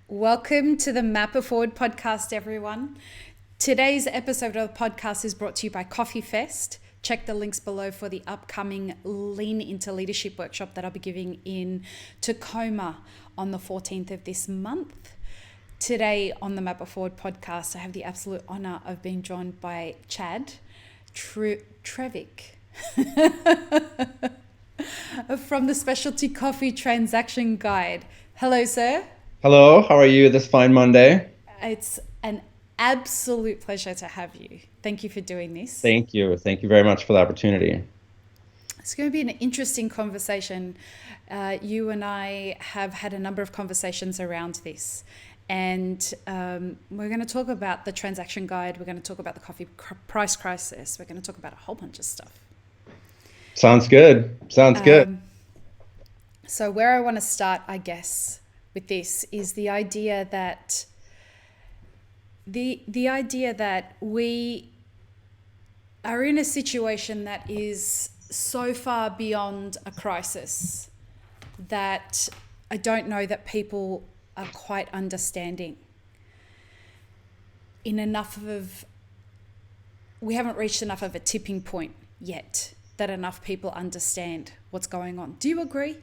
Welcome to the Map It Forward podcast, everyone. Today's episode of the podcast is brought to you by Coffee Fest. Check the links below for the upcoming Lean into Leadership workshop that I'll be giving in Tacoma on the 14th of this month. Today on the Map It Forward podcast, I have the absolute honor of being joined by Chad Trewick from the Specialty Coffee Transaction Guide. Hello, sir. Hello, how are you this fine Monday? It's an absolute pleasure to have you. Thank you for doing this. Thank you. Thank you very much for the opportunity. It's going to be an interesting conversation. You and I have had a number of conversations around this. And we're going to talk about the transaction guide. We're going to talk about the coffee price crisis. We're going to talk about a whole bunch of stuff. Sounds good. Sounds good. So where I want to start, I guess, with this is the idea that we are in a situation that is so far beyond a crisis that I don't know that people are quite understanding we haven't reached enough of a tipping point yet that enough people understand what's going on. Do you agree?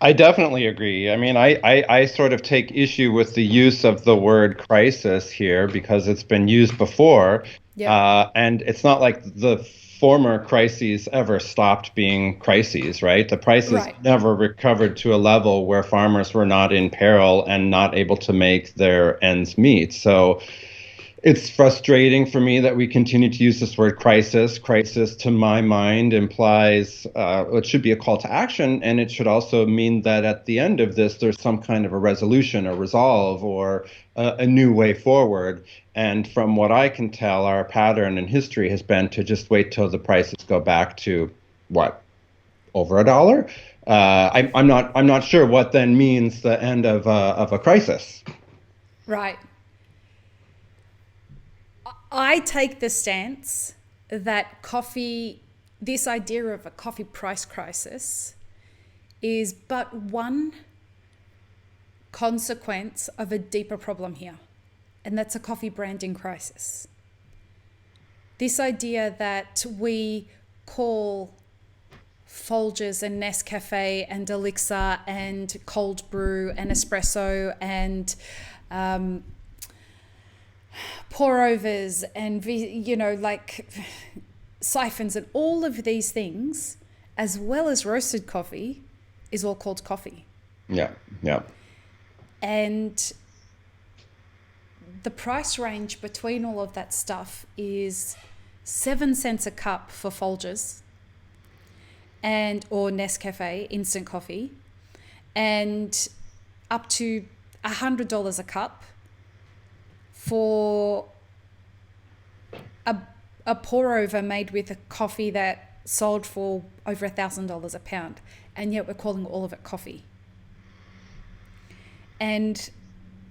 I definitely agree. I mean, I sort of take issue with the use of the word crisis here because it's been used before. Yep. And it's not like the former crises ever stopped being crises, right? The prices never recovered to a level where farmers were not in peril and not able to make their ends meet. So it's frustrating for me that we continue to use this word crisis. Crisis, to my mind, implies it should be a call to action, and it should also mean that at the end of this, there's some kind of a resolution, a resolve, or a new way forward. And from what I can tell, our pattern in history has been to just wait till the prices go back to what, over $1? I'm not sure what then means the end of a crisis. Right. I take the stance that this idea of a coffee price crisis is but one consequence of a deeper problem here, and that's a coffee branding crisis. This idea that we call Folgers and Nescafe and Elixir and cold brew and espresso and pour overs and like siphons and all of these things, as well as roasted coffee, is all called coffee. Yeah. And the price range between all of that stuff is 7 cents a cup for Folgers or Nescafe instant coffee, and up to $100 a cup for a pour over made with a coffee that sold for over $1,000 a pound, and yet we're calling all of it coffee. And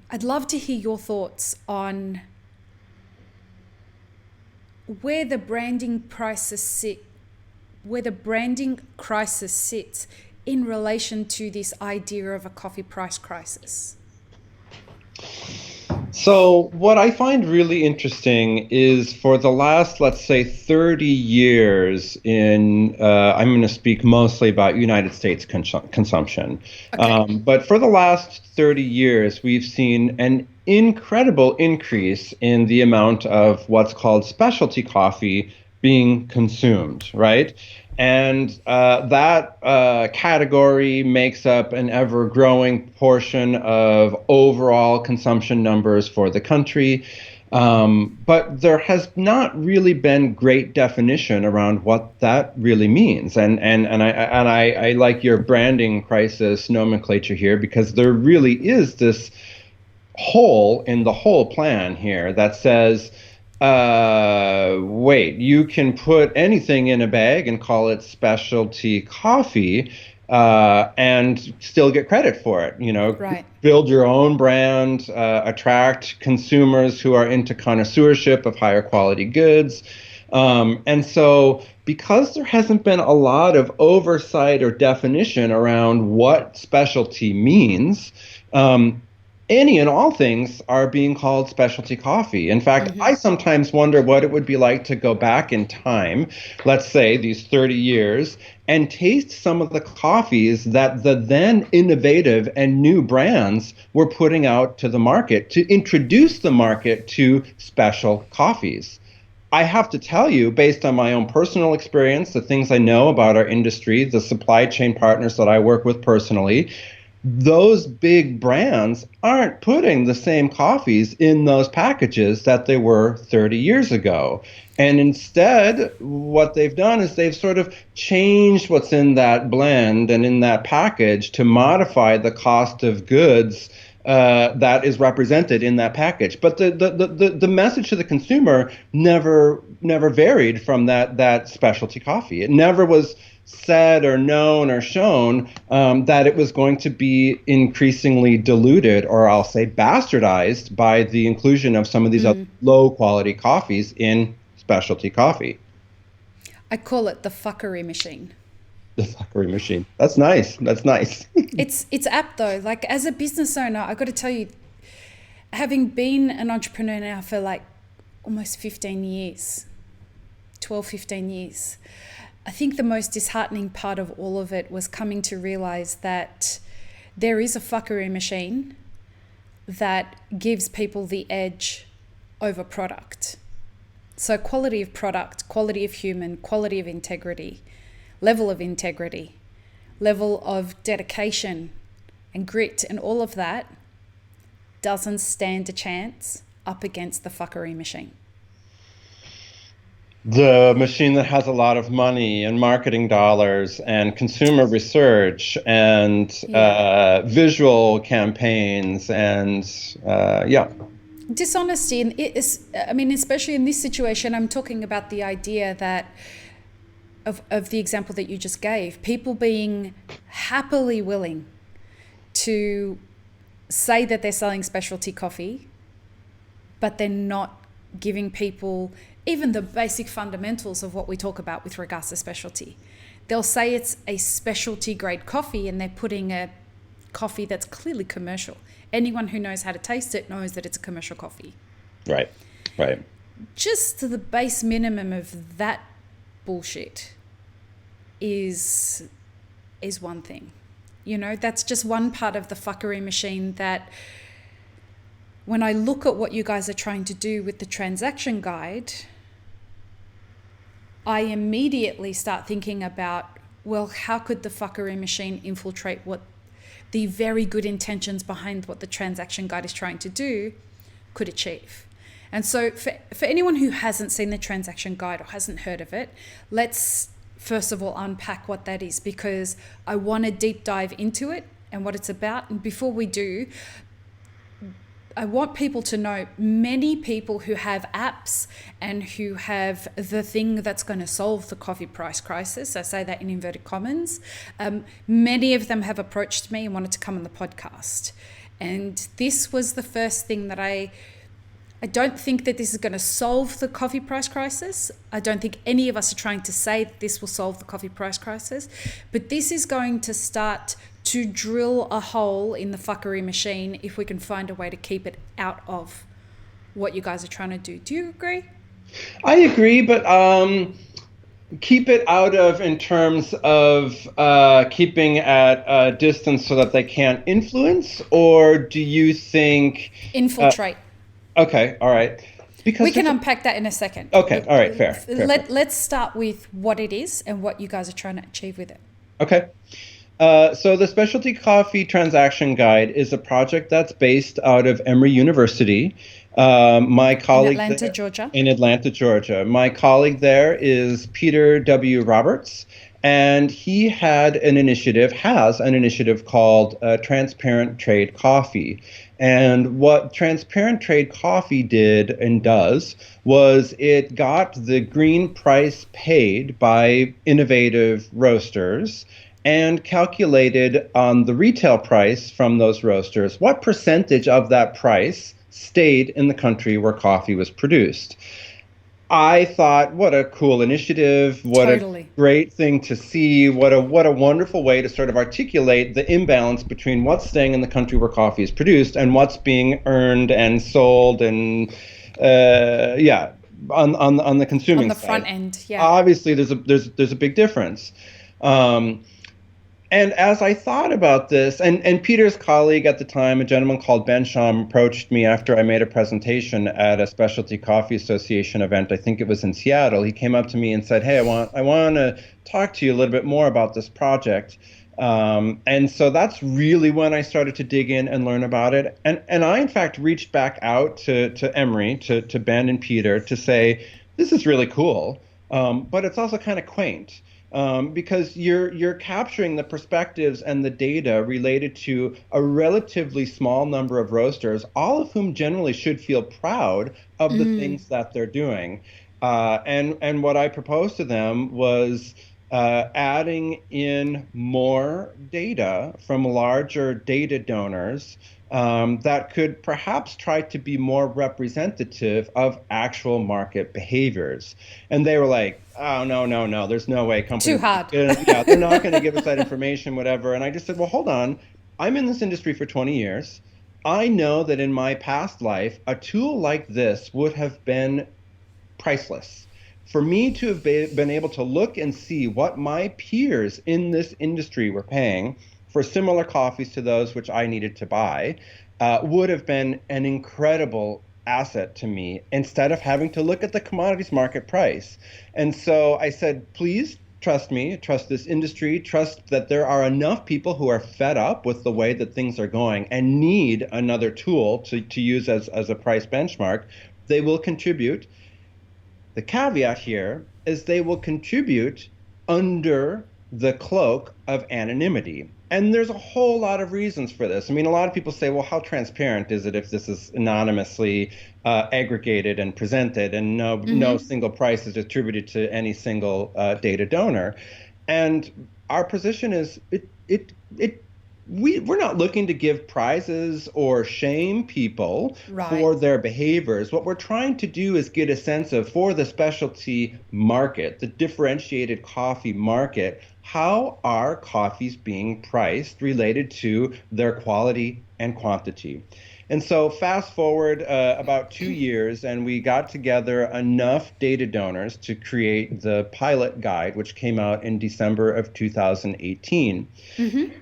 I'd love to hear your thoughts on where the branding crisis sits in relation to this idea of a coffee price crisis. So what I find really interesting is for the last, let's say, 30 years I'm going to speak mostly about United States consumption. Okay. But for the last 30 years, we've seen an incredible increase in the amount of what's called specialty coffee being consumed, right? And that category makes up an ever-growing portion of overall consumption numbers for the country. But there has not really been great definition around what that really means. And I like your branding crisis nomenclature here, because there really is this hole in the whole plan here that says, wait, you can put anything in a bag and call it specialty coffee, and still get credit for it. Right. Build your own brand, attract consumers who are into connoisseurship of higher quality goods. And so because there hasn't been a lot of oversight or definition around what specialty means, any and all things are being called specialty coffee. In fact, I sometimes wonder what it would be like to go back in time, let's say these 30 years, and taste some of the coffees that the then innovative and new brands were putting out to the market to introduce the market to special coffees. I have to tell you, based on my own personal experience, the things I know about our industry, the supply chain partners that I work with personally, those big brands aren't putting the same coffees in those packages that they were 30 years ago. And instead, what they've done is they've sort of changed what's in that blend and in that package to modify the cost of goods that is represented in that package. But the message to the consumer never varied from that specialty coffee. It never was said or known or shown that it was going to be increasingly diluted, or I'll say bastardized, by the inclusion of some of these other low quality coffees in specialty coffee. I call it the fuckery machine. The fuckery machine. That's nice. That's nice. It's apt though. Like, as a business owner, I got to tell you, having been an entrepreneur now for like almost 15 years, 12, 15 years, I think the most disheartening part of all of it was coming to realize that there is a fuckery machine that gives people the edge over product. So quality of product, quality of human, quality of integrity, level of integrity, level of dedication and grit, and all of that doesn't stand a chance up against the fuckery machine. The machine that has a lot of money and marketing dollars and consumer research and visual campaigns and dishonesty. And it is, I mean, especially in this situation, I'm talking about the idea that of the example that you just gave, people being happily willing to say that they're selling specialty coffee, but they're not giving people even the basic fundamentals of what we talk about with regards to specialty. They'll say it's a specialty grade coffee and they're putting a coffee that's clearly commercial. Anyone who knows how to taste it knows that it's a commercial coffee. Right. Just the base minimum of that bullshit is one thing. You know, that's just one part of the fuckery machine that when I look at what you guys are trying to do with the transaction guide, I immediately start thinking about, well, how could the fuckery machine infiltrate what the very good intentions behind what the transaction guide is trying to do could achieve? And so for anyone who hasn't seen the transaction guide or hasn't heard of it, let's first of all unpack what that is, because I want to deep dive into it and what it's about. And before we do, I want people to know many people who have apps and who have the thing that's going to solve the coffee price crisis, I say that in inverted commas, many of them have approached me and wanted to come on the podcast. And this was the first thing that I don't think that this is going to solve the coffee price crisis. I don't think any of us are trying to say that this will solve the coffee price crisis, but this is going to start to drill a hole in the fuckery machine if we can find a way to keep it out of what you guys are trying to do. Do you agree? I agree, but keep it out of in terms of keeping at a distance so that they can't influence, or do you think... Infiltrate. Okay, all right. Because we can unpack that in a second. Okay, all right, fair. Let's start with what it is and what you guys are trying to achieve with it. Okay. So the Specialty Coffee Transaction Guide is a project that's based out of Emory University. My colleague in Atlanta, Georgia. My colleague there is Peter W. Roberts, and he has an initiative called Transparent Trade Coffee. And what Transparent Trade Coffee did and does was it got the green price paid by innovative roasters and calculated on the retail price from those roasters what percentage of that price stayed in the country where coffee was produced. I thought, what a cool initiative, what a Totally. great thing to see, what a wonderful way to sort of articulate the imbalance between what's staying in the country where coffee is produced and what's being earned and sold and yeah, on the On consuming the side. front end, yeah. Obviously, there's a big difference. Um, and as I thought about this, and Peter's colleague at the time, a gentleman called Ben Sham, approached me after I made a presentation at a Specialty Coffee Association event. I think it was in Seattle. He came up to me and said, "Hey, I want to talk to you a little bit more about this project." And so that's really when I started to dig in and learn about it. And I, in fact, reached back out to Emery, to Ben and Peter, to say, this is really cool, but it's also kind of quaint. Because you're capturing the perspectives and the data related to a relatively small number of roasters, all of whom generally should feel proud of the things that they're doing. And what I proposed to them was adding in more data from larger data donors that could perhaps try to be more representative of actual market behaviors. And they were like, oh, no, no, no, there's no way Too companies, hard. yeah, they're not going to give us that information, whatever. And I just said, well, hold on. I'm in this industry for 20 years. I know that in my past life, a tool like this would have been priceless. For me to have been able to look and see what my peers in this industry were paying for similar coffees to those which I needed to buy would have been an incredible asset to me instead of having to look at the commodities market price. And so I said, please trust me, trust this industry, trust that there are enough people who are fed up with the way that things are going and need another tool to use as a price benchmark. They will contribute. The caveat here is they will contribute under the cloak of anonymity. And there's a whole lot of reasons for this. I mean, a lot of people say, well, how transparent is it if this is anonymously aggregated and presented and no single price is attributed to any single data donor? And our position is we're not looking to give prizes or shame people for their behaviors. What we're trying to do is get a sense of, for the specialty market, the differentiated coffee market, how are coffees being priced related to their quality and quantity? And so fast forward about 2 years, and we got together enough data donors to create the pilot guide, which came out in December of 2018.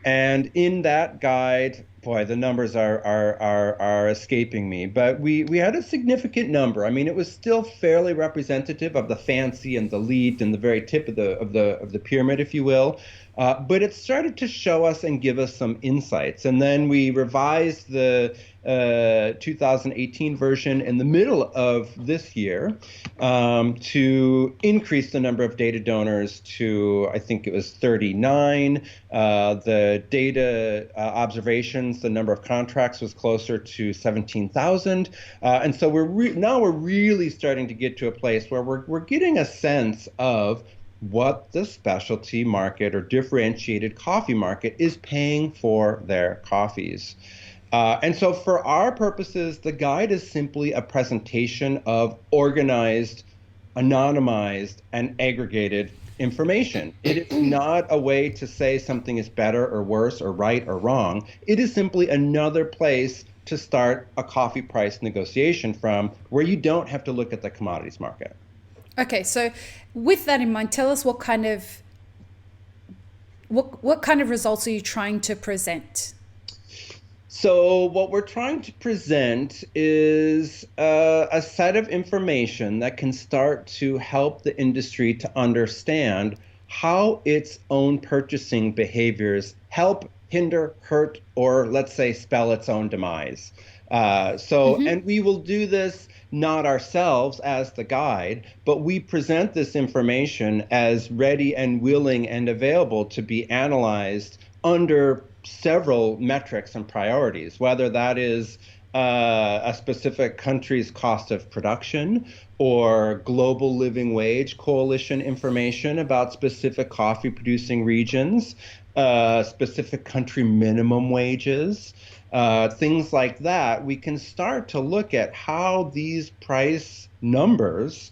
And in that guide, boy, the numbers are escaping me, but we had a significant number. I mean, it was still fairly representative of the fancy and the elite and the very tip of the pyramid, if you will. But it started to show us and give us some insights. And then we revised the 2018 version in the middle of this year to increase the number of data donors to, I think it was 39. The data observations, the number of contracts was closer to 17,000. And so now we're really starting to get to a place where we're getting a sense of what the specialty market or differentiated coffee market is paying for their coffees. And so for our purposes, the guide is simply a presentation of organized, anonymized, and aggregated information. It is not a way to say something is better or worse or right or wrong. It is simply another place to start a coffee price negotiation from, where you don't have to look at the commodities market. Okay, so with that in mind, tell us what kind of results are you trying to present? So what we're trying to present is a set of information that can start to help the industry to understand how its own purchasing behaviors help, hinder, hurt, or let's say spell its own demise. And we will do this not ourselves as the guide, but we present this information as ready and willing and available to be analyzed under several metrics and priorities, whether that is a specific country's cost of production or global living wage coalition information about specific coffee producing regions, specific country minimum wages, things like that. We can start to look at how these price numbers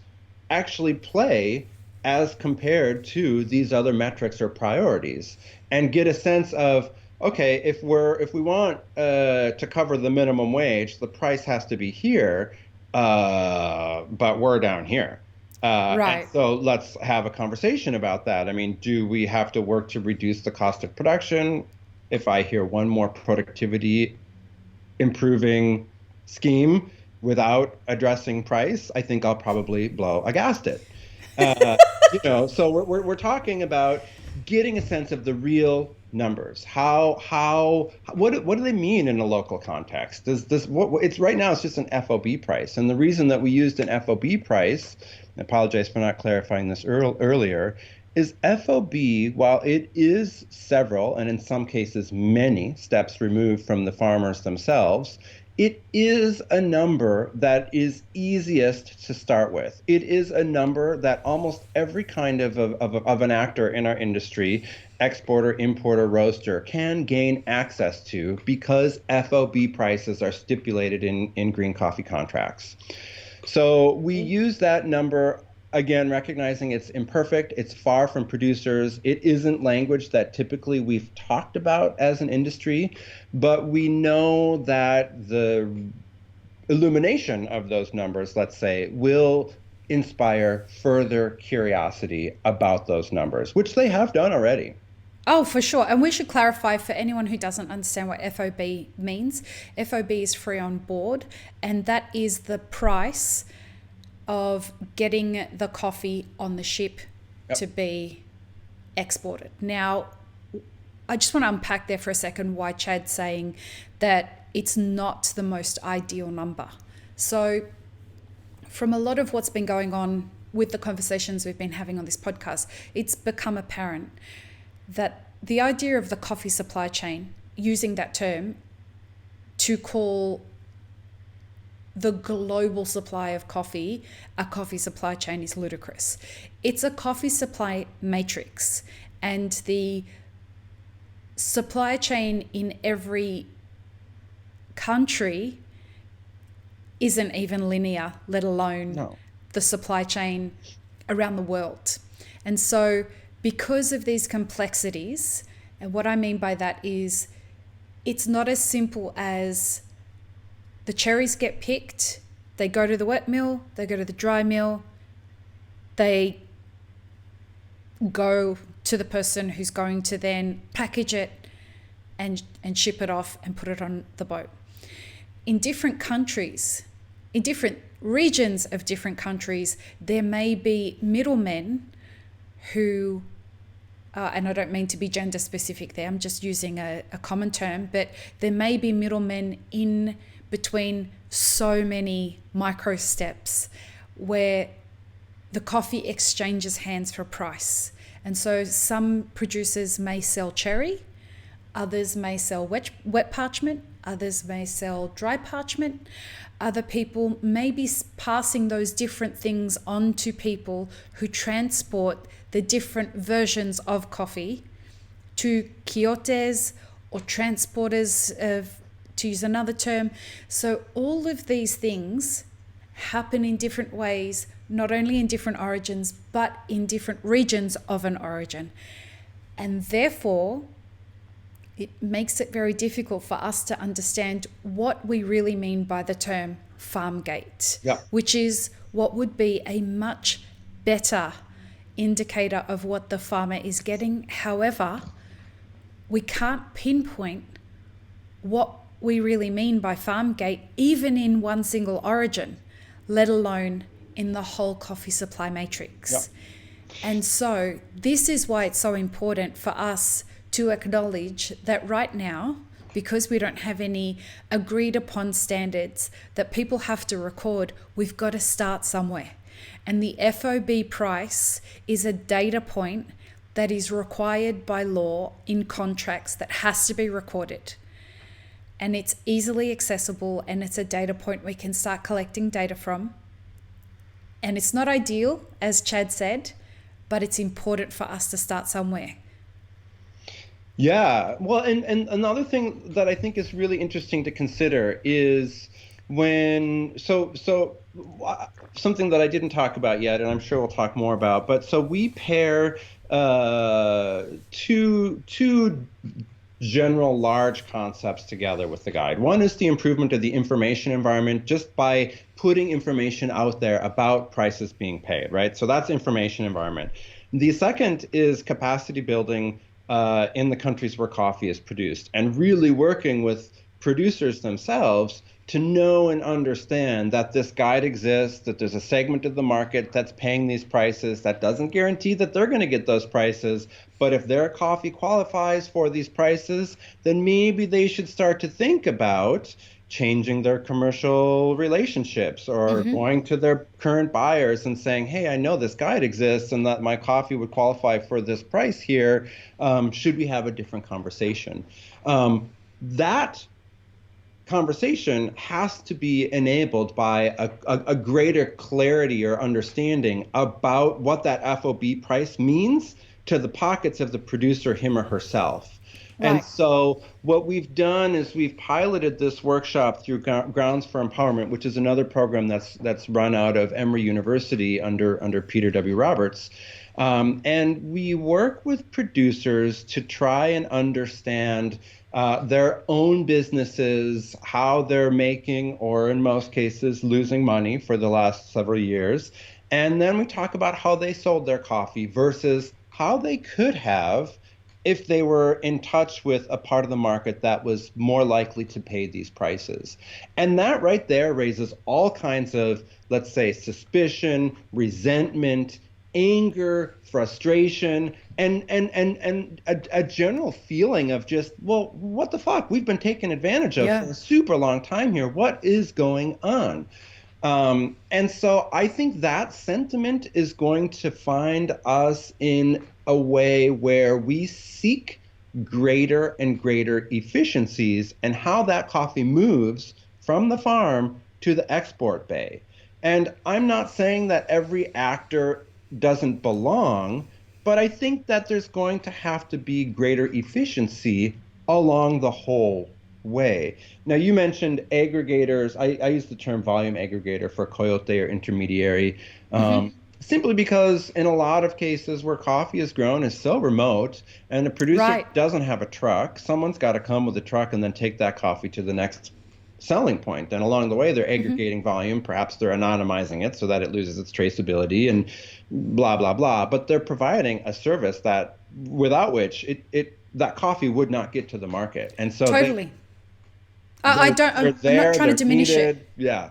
actually play as compared to these other metrics or priorities, and get a sense of, okay, if we want to cover the minimum wage, the price has to be here, but we're down here. And Right. so let's have a conversation about that. I mean, do we have to work to reduce the cost of production? If I hear one more productivity improving scheme without addressing price, I think I'll probably blow a gasket. Uh, so we're talking about getting a sense of the real numbers. What do they mean in a local context? Does this what it's right now? It's just an FOB price, and the reason that we used an FOB price, I apologize for not clarifying this earlier, is FOB, while it is several and in some cases many steps removed from the farmers themselves, it is a number that is easiest to start with. It is a number that almost every kind of an actor in our industry, exporter, importer, roaster, can gain access to because FOB prices are stipulated in green coffee contracts. So we use that number, again, recognizing it's imperfect, it's far from producers, it isn't language that typically we've talked about as an industry, but we know that the illumination of those numbers, let's say, will inspire further curiosity about those numbers, which they have done already. Oh, for sure. And we should clarify for anyone who doesn't understand what FOB means. FOB is free on board, and that is the price of getting the coffee on the ship to be exported. Now, I just want to unpack there for a second why Chad's saying that it's not the most ideal number. So from a lot of what's been going on with the conversations we've been having on this podcast, it's become apparent that the idea of the coffee supply chain, using that term to call the global supply of coffee a coffee supply chain, is ludicrous. It's a coffee supply matrix, and the supply chain in every country isn't even linear, let alone the supply chain around the world. And so because of these complexities, and what I mean by that is it's not as simple as the cherries get picked, they go to the wet mill, they go to the dry mill, they go to the person who's going to then package it and ship it off and put it on the boat. In different countries, in different regions of different countries, there may be middlemen who, and I don't mean to be gender specific there, I'm just using a common term, but there may be middlemen in between so many micro steps where the coffee exchanges hands for price. And so some producers may sell cherry, others may sell wet parchment, others may sell dry parchment. Other people may be passing those different things on to people who transport the different versions of coffee to quiotes or transporters, to use another term. So all of these things happen in different ways, not only in different origins, but in different regions of an origin. And therefore, it makes it very difficult for us to understand what we really mean by the term farm gate, which is what would be a much better indicator of what the farmer is getting. However, we can't pinpoint what we really mean by farm gate, even in one single origin, let alone in the whole coffee supply matrix. And so this is why it's so important for us to acknowledge that right now, because we don't have any agreed upon standards that people have to record, we've got to start somewhere. And the FOB price is a data point that is required by law in contracts that has to be recorded. And it's easily accessible, and it's a data point we can start collecting data from. And it's not ideal, as Chad said, but it's important for us to start somewhere. Yeah, well, and another thing that I think is really interesting to consider is Something that I didn't talk about yet, and I'm sure we'll talk more about, but so we pair two general large concepts together with the guide. One is the improvement of the information environment just by putting information out there about prices being paid, right? So that's information environment. The second is capacity building in the countries where coffee is produced, and really working with producers themselves to know and understand that this guide exists, that there's a segment of the market that's paying these prices. That doesn't guarantee that they're going to get those prices, but if their coffee qualifies for these prices, then maybe they should start to think about changing their commercial relationships or going to their current buyers and saying, hey, I know this guide exists and that my coffee would qualify for this price here. Should we have a different conversation? That conversation has to be enabled by a greater clarity or understanding about what that FOB price means to the pockets of the producer, him or herself. Right. And so what we've done is we've piloted this workshop through Grounds for Empowerment, which is another program that's run out of Emory University under Peter W. Roberts. And we work with producers to try and understand their own businesses, how they're making, or in most cases, losing money for the last several years. And then we talk about how they sold their coffee versus how they could have if they were in touch with a part of the market that was more likely to pay these prices. And that right there raises all kinds of, let's say, suspicion, resentment, anger, frustration, and a general feeling of just, well, what the fuck? We've been taken advantage of for a super long time here. What is going on? And so I think that sentiment is going to find us in a way where we seek greater and greater efficiencies and how that coffee moves from the farm to the export bay. And I'm not saying that every actor doesn't belong, but I think that there's going to have to be greater efficiency along the whole way. Now, you mentioned aggregators. I use the term volume aggregator for coyote or intermediary, simply because in a lot of cases where coffee is grown is so remote and the producer doesn't have a truck, someone's got to come with a truck and then take that coffee to the next selling point. And along the way, they're aggregating volume. Perhaps they're anonymizing it so that it loses its traceability and blah, blah, blah. But they're providing a service that without which that coffee would not get to the market. And so totally. I'm not trying to diminish needed. it. Yeah.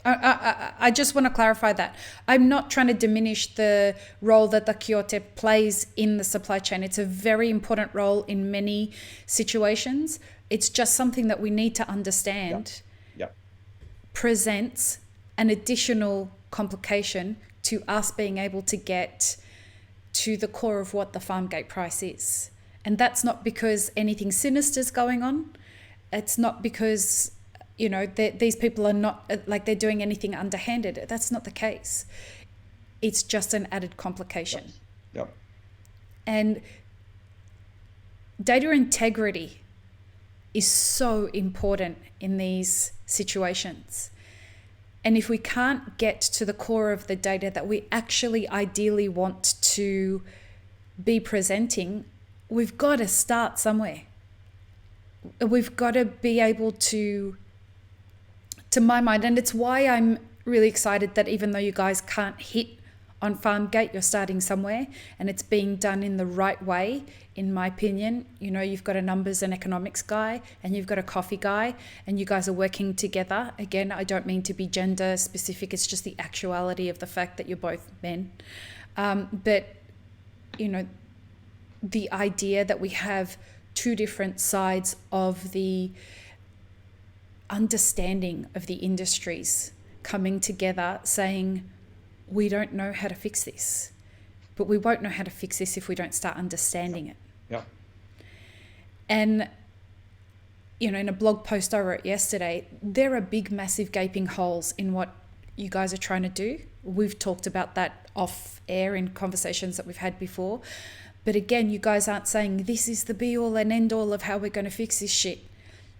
I just want to clarify that. I'm not trying to diminish the role that the quiote plays in the supply chain. It's a very important role in many situations. It's just something that we need to understand presents an additional complication to us being able to get to the core of what the farm gate price is. And that's not because anything sinister is going on. It's not because, these people are not like they're doing anything underhanded. That's not the case. It's just an added complication. Yep. And data integrity is so important in these situations. And if we can't get to the core of the data that we actually ideally want to be presenting, we've got to start somewhere. We've got to be able to my mind, and it's why I'm really excited that even though you guys can't hit on farm gate, you're starting somewhere and it's being done in the right way, in my opinion. You've got a numbers and economics guy and you've got a coffee guy and you guys are working together. Again, I don't mean to be gender specific. It's just the actuality of the fact that you're both men. But the idea that we have two different sides of the understanding of the industries coming together saying, we don't know how to fix this, but we won't know how to fix this if we don't start understanding it. Yeah. And, in a blog post I wrote yesterday, there are big, massive gaping holes in what you guys are trying to do. We've talked about that off air in conversations that we've had before. But again, you guys aren't saying this is the be all and end all of how we're going to fix this shit.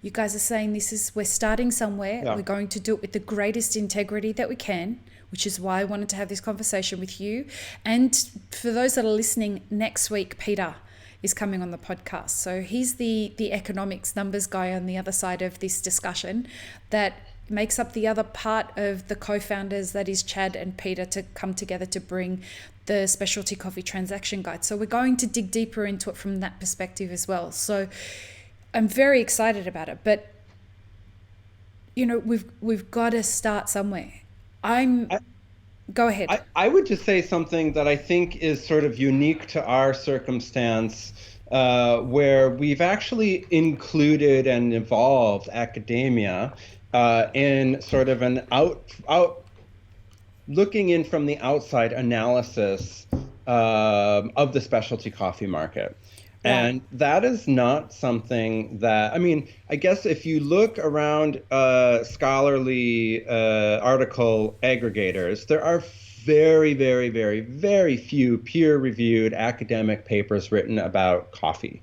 You guys are saying we're starting somewhere. Yeah. We're going to do it with the greatest integrity that we can, which is why I wanted to have this conversation with you. And for those that are listening, next week, Peter is coming on the podcast. So he's the economics numbers guy on the other side of this discussion that makes up the other part of the co-founders, that is Chad and Peter, to come together to bring the specialty coffee transaction guide. So we're going to dig deeper into it from that perspective as well. So I'm very excited about it, but we've got to start somewhere. Go ahead. I would just say something that I think is sort of unique to our circumstance, where we've actually included and evolved academia in sort of an out looking in from the outside analysis of the specialty coffee market. And that is not something that, I mean, I guess if you look around scholarly article aggregators, there are very, very, very, very few peer-reviewed academic papers written about coffee.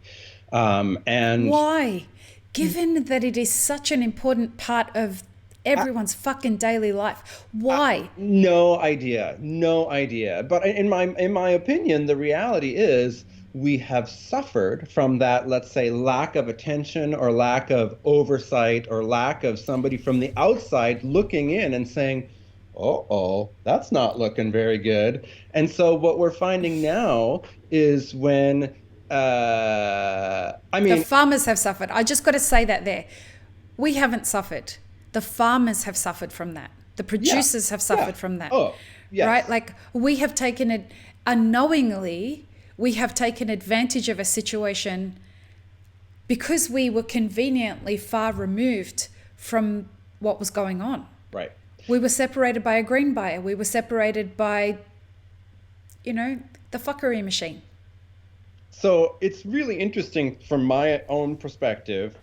And why? Given that it is such an important part of everyone's fucking daily life, why? No idea. But in my opinion, the reality is, we have suffered from that, let's say, lack of attention or lack of oversight or lack of somebody from the outside looking in and saying, that's not looking very good. And so what we're finding now is when, the farmers have suffered. I just got to say that there. We haven't suffered. The farmers have suffered from that. The producers have suffered from that. Oh, yes. Right? Like, we have taken it unknowingly. We have taken advantage of a situation because we were conveniently far removed from what was going on. Right. We were separated by a green buyer. We were separated by, the fuckery machine. So it's really interesting from my own perspective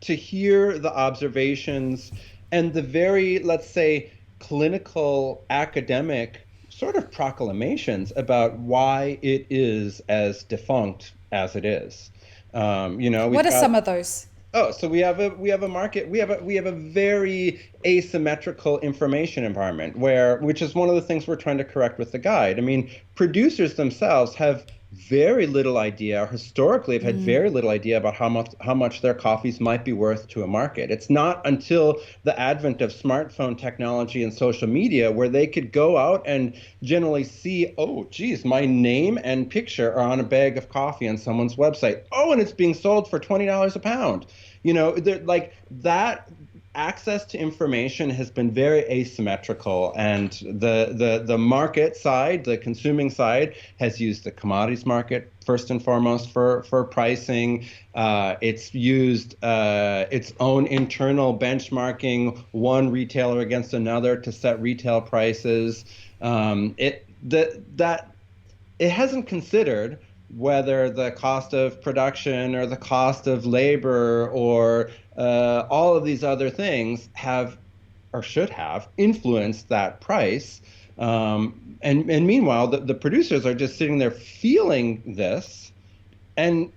to hear the observations and the very, let's say, clinical academic sort of proclamations about why it is as defunct as it is. What are some of those? So we have a market. We have a very asymmetrical information environment which is one of the things we're trying to correct with the guide. I mean, producers themselves have very little idea, or historically have had very little idea about how much their coffees might be worth to a market. It's not until the advent of smartphone technology and social media where they could go out and generally see, oh, geez, my name and picture are on a bag of coffee on someone's website. Oh, and it's being sold for $20 a pound. Like that. Access to information has been very asymmetrical, and the market side, the consuming side, has used the commodities market first and foremost for pricing. It's used its own internal benchmarking, one retailer against another, to set retail prices. It hasn't considered whether the cost of production or the cost of labor or all of these other things have or should have influenced that price. And meanwhile, the producers are just sitting there feeling this and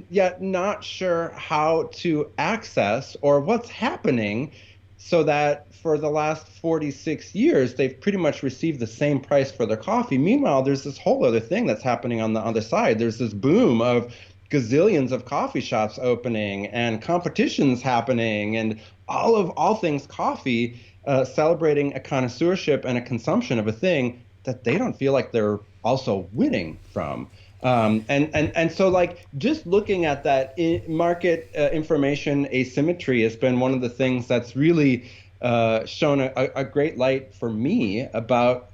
yet not sure how to access or what's happening, so that for the last 46 years, they've pretty much received the same price for their coffee. Meanwhile, there's this whole other thing that's happening on the other side. There's this boom of gazillions of coffee shops opening and competitions happening and all things coffee, celebrating a connoisseurship and a consumption of a thing that they don't feel like they're also winning from. And so, like, just looking at that market information asymmetry has been one of the things that's really shown a great light for me about,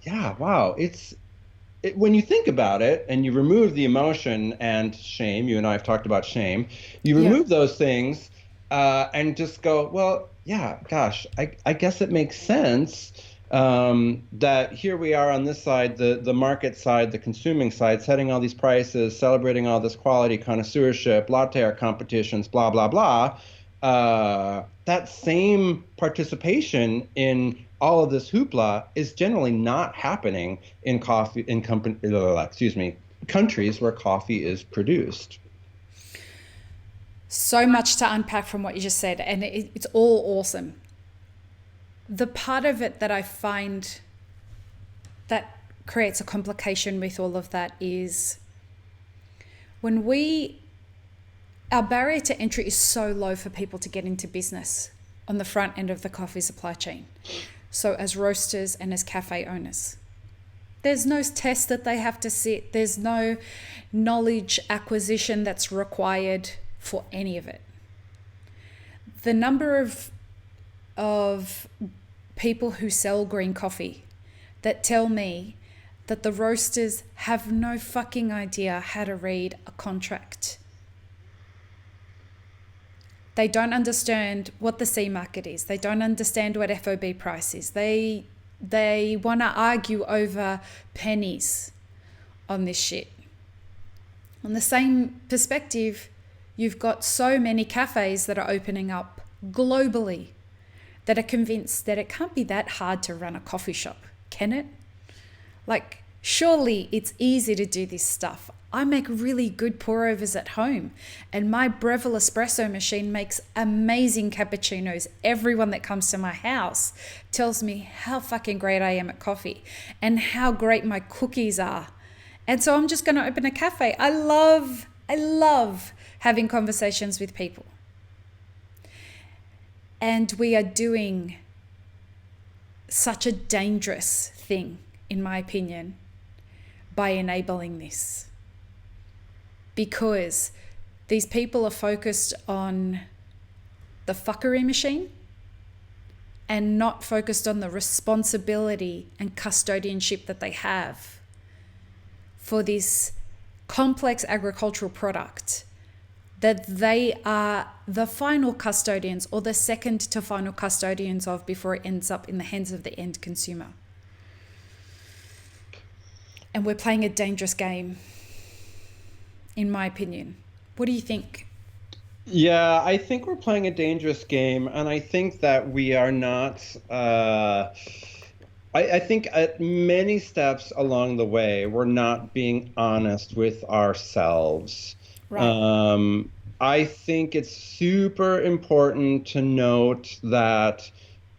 when you think about it and you remove the emotion and shame, you and I have talked about shame, you remove those things and just go, well, yeah, gosh, I guess it makes sense that here we are on this side, the market side, the consuming side, setting all these prices, celebrating all this quality, connoisseurship, latte art competitions, blah, blah, blah. That same participation in all of this hoopla is generally not happening in countries where coffee is produced. So much to unpack from what you just said, and it's all awesome. The part of it that I find that creates a complication with all of that is when our barrier to entry is so low for people to get into business on the front end of the coffee supply chain. So as roasters and as cafe owners, there's no test that they have to sit. There's no knowledge acquisition that's required for any of it. The number of people who sell green coffee that tell me that the roasters have no fucking idea how to read a contract. They don't understand what the C market is. They don't understand what FOB price is. They want to argue over pennies on this shit. On the same perspective, you've got so many cafes that are opening up globally that are convinced that it can't be that hard to run a coffee shop, can it? Like, surely it's easy to do this stuff. I make really good pour-overs at home, and my Breville espresso machine makes amazing cappuccinos. Everyone that comes to my house tells me how fucking great I am at coffee and how great my cookies are. And so I'm just going to open a cafe. I love having conversations with people. And we are doing such a dangerous thing, in my opinion, by enabling this. Because these people are focused on the fuckery machine and not focused on the responsibility and custodianship that they have for this complex agricultural product that they are the final custodians or the second to final custodians of before it ends up in the hands of the end consumer. And we're playing a dangerous game, in my opinion. What do you think? Yeah, I think we're playing a dangerous game, and I think that we are not. I think at many steps along the way, we're not being honest with ourselves. Right. I think it's super important to note that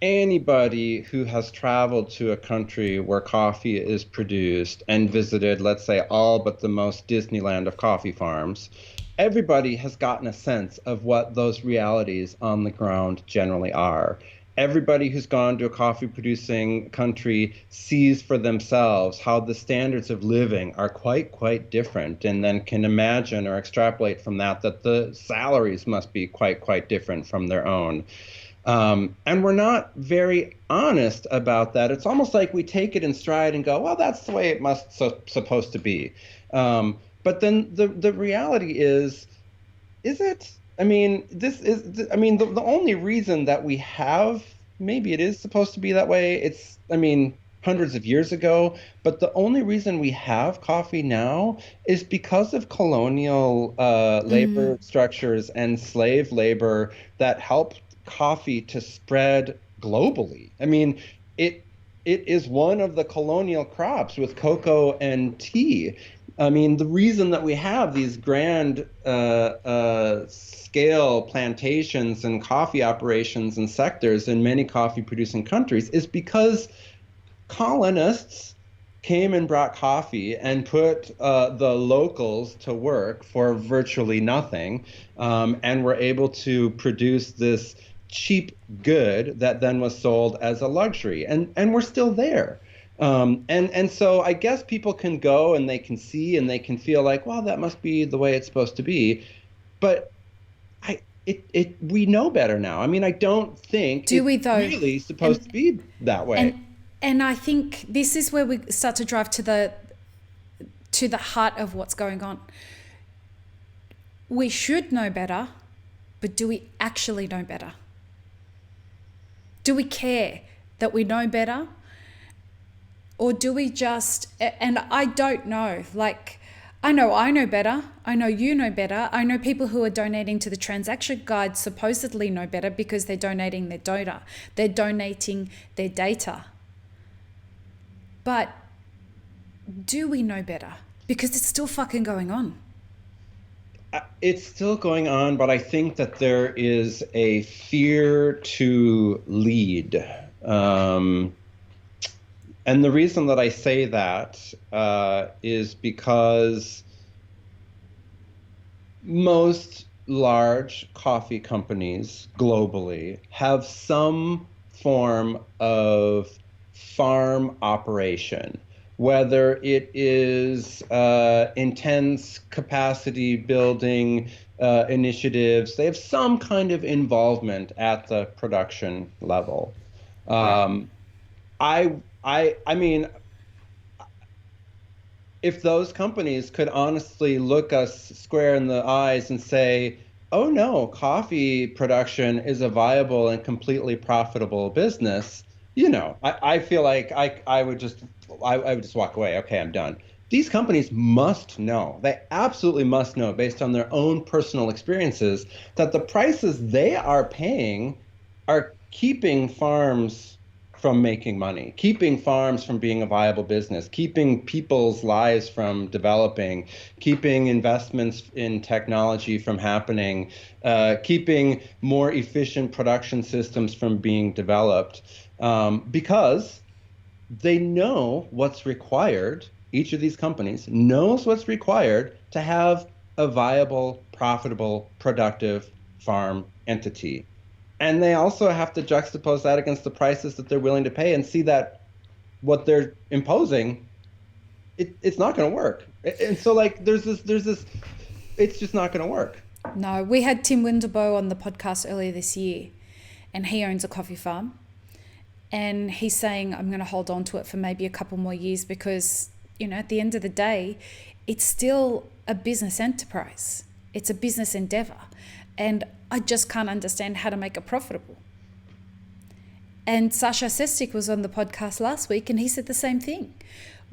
anybody who has traveled to a country where coffee is produced and visited, let's say, all but the most Disneyland of coffee farms, everybody has gotten a sense of what those realities on the ground generally are. Everybody who's gone to a coffee producing country sees for themselves how the standards of living are quite different, and then can imagine or extrapolate from that the salaries must be quite different from their own. And we're not very honest about that. It's almost like we take it in stride and go, well, that's the way it supposed to be. But then the reality is it? I mean, the only reason that we have, maybe it is supposed to be that way. It's, hundreds of years ago, but the only reason we have coffee now is because of colonial labor structures and slave labor that helped coffee to spread globally. It is one of the colonial crops with cocoa and tea. The reason that we have these grand scale plantations and coffee operations and sectors in many coffee producing countries is because colonists came and brought coffee and put the locals to work for virtually nothing, and were able to produce this cheap good that then was sold as a luxury, and we're still there. And so I guess people can go and they can see and they can feel like, well, that must be the way it's supposed to be. But we know better now. I don't think it's really supposed to be that way. And I think this is where we start to drive to the heart of what's going on. We should know better, but do we actually know better? Do we care that we know better? Or do we just, and I don't know, I know better. I know you know better. I know people who are donating to the transaction guide supposedly know better because they're donating their data. They're donating their data. But do we know better? Because it's still fucking going on. It's still going on, but I think that there is a fear to lead. And the reason that I say that is because most large coffee companies globally have some form of farm operation, whether it is intense capacity building initiatives. They have some kind of involvement at the production level. Right. I mean, if those companies could honestly look us square in the eyes and say, oh no, coffee production is a viable and completely profitable business, I feel like I would just I would just walk away. Okay, I'm done. These companies must know, they absolutely must know based on their own personal experiences that the prices they are paying are keeping farms from making money, keeping farms from being a viable business, keeping people's lives from developing, keeping investments in technology from happening, keeping more efficient production systems from being developed, because they know what's required. Each of these companies knows what's required to have a viable, profitable, productive farm entity. And they also have to juxtapose that against the prices that they're willing to pay and see that what they're imposing, it's not going to work. And so like there's this it's just not going to work. No, we had Tim Winterbow on the podcast earlier this year, and he owns a coffee farm. And he's saying, I'm going to hold on to it for maybe a couple more years because, at the end of the day, it's still a business enterprise. It's a business endeavor. And I just can't understand how to make it profitable. And Sasha Sestic was on the podcast last week and he said the same thing.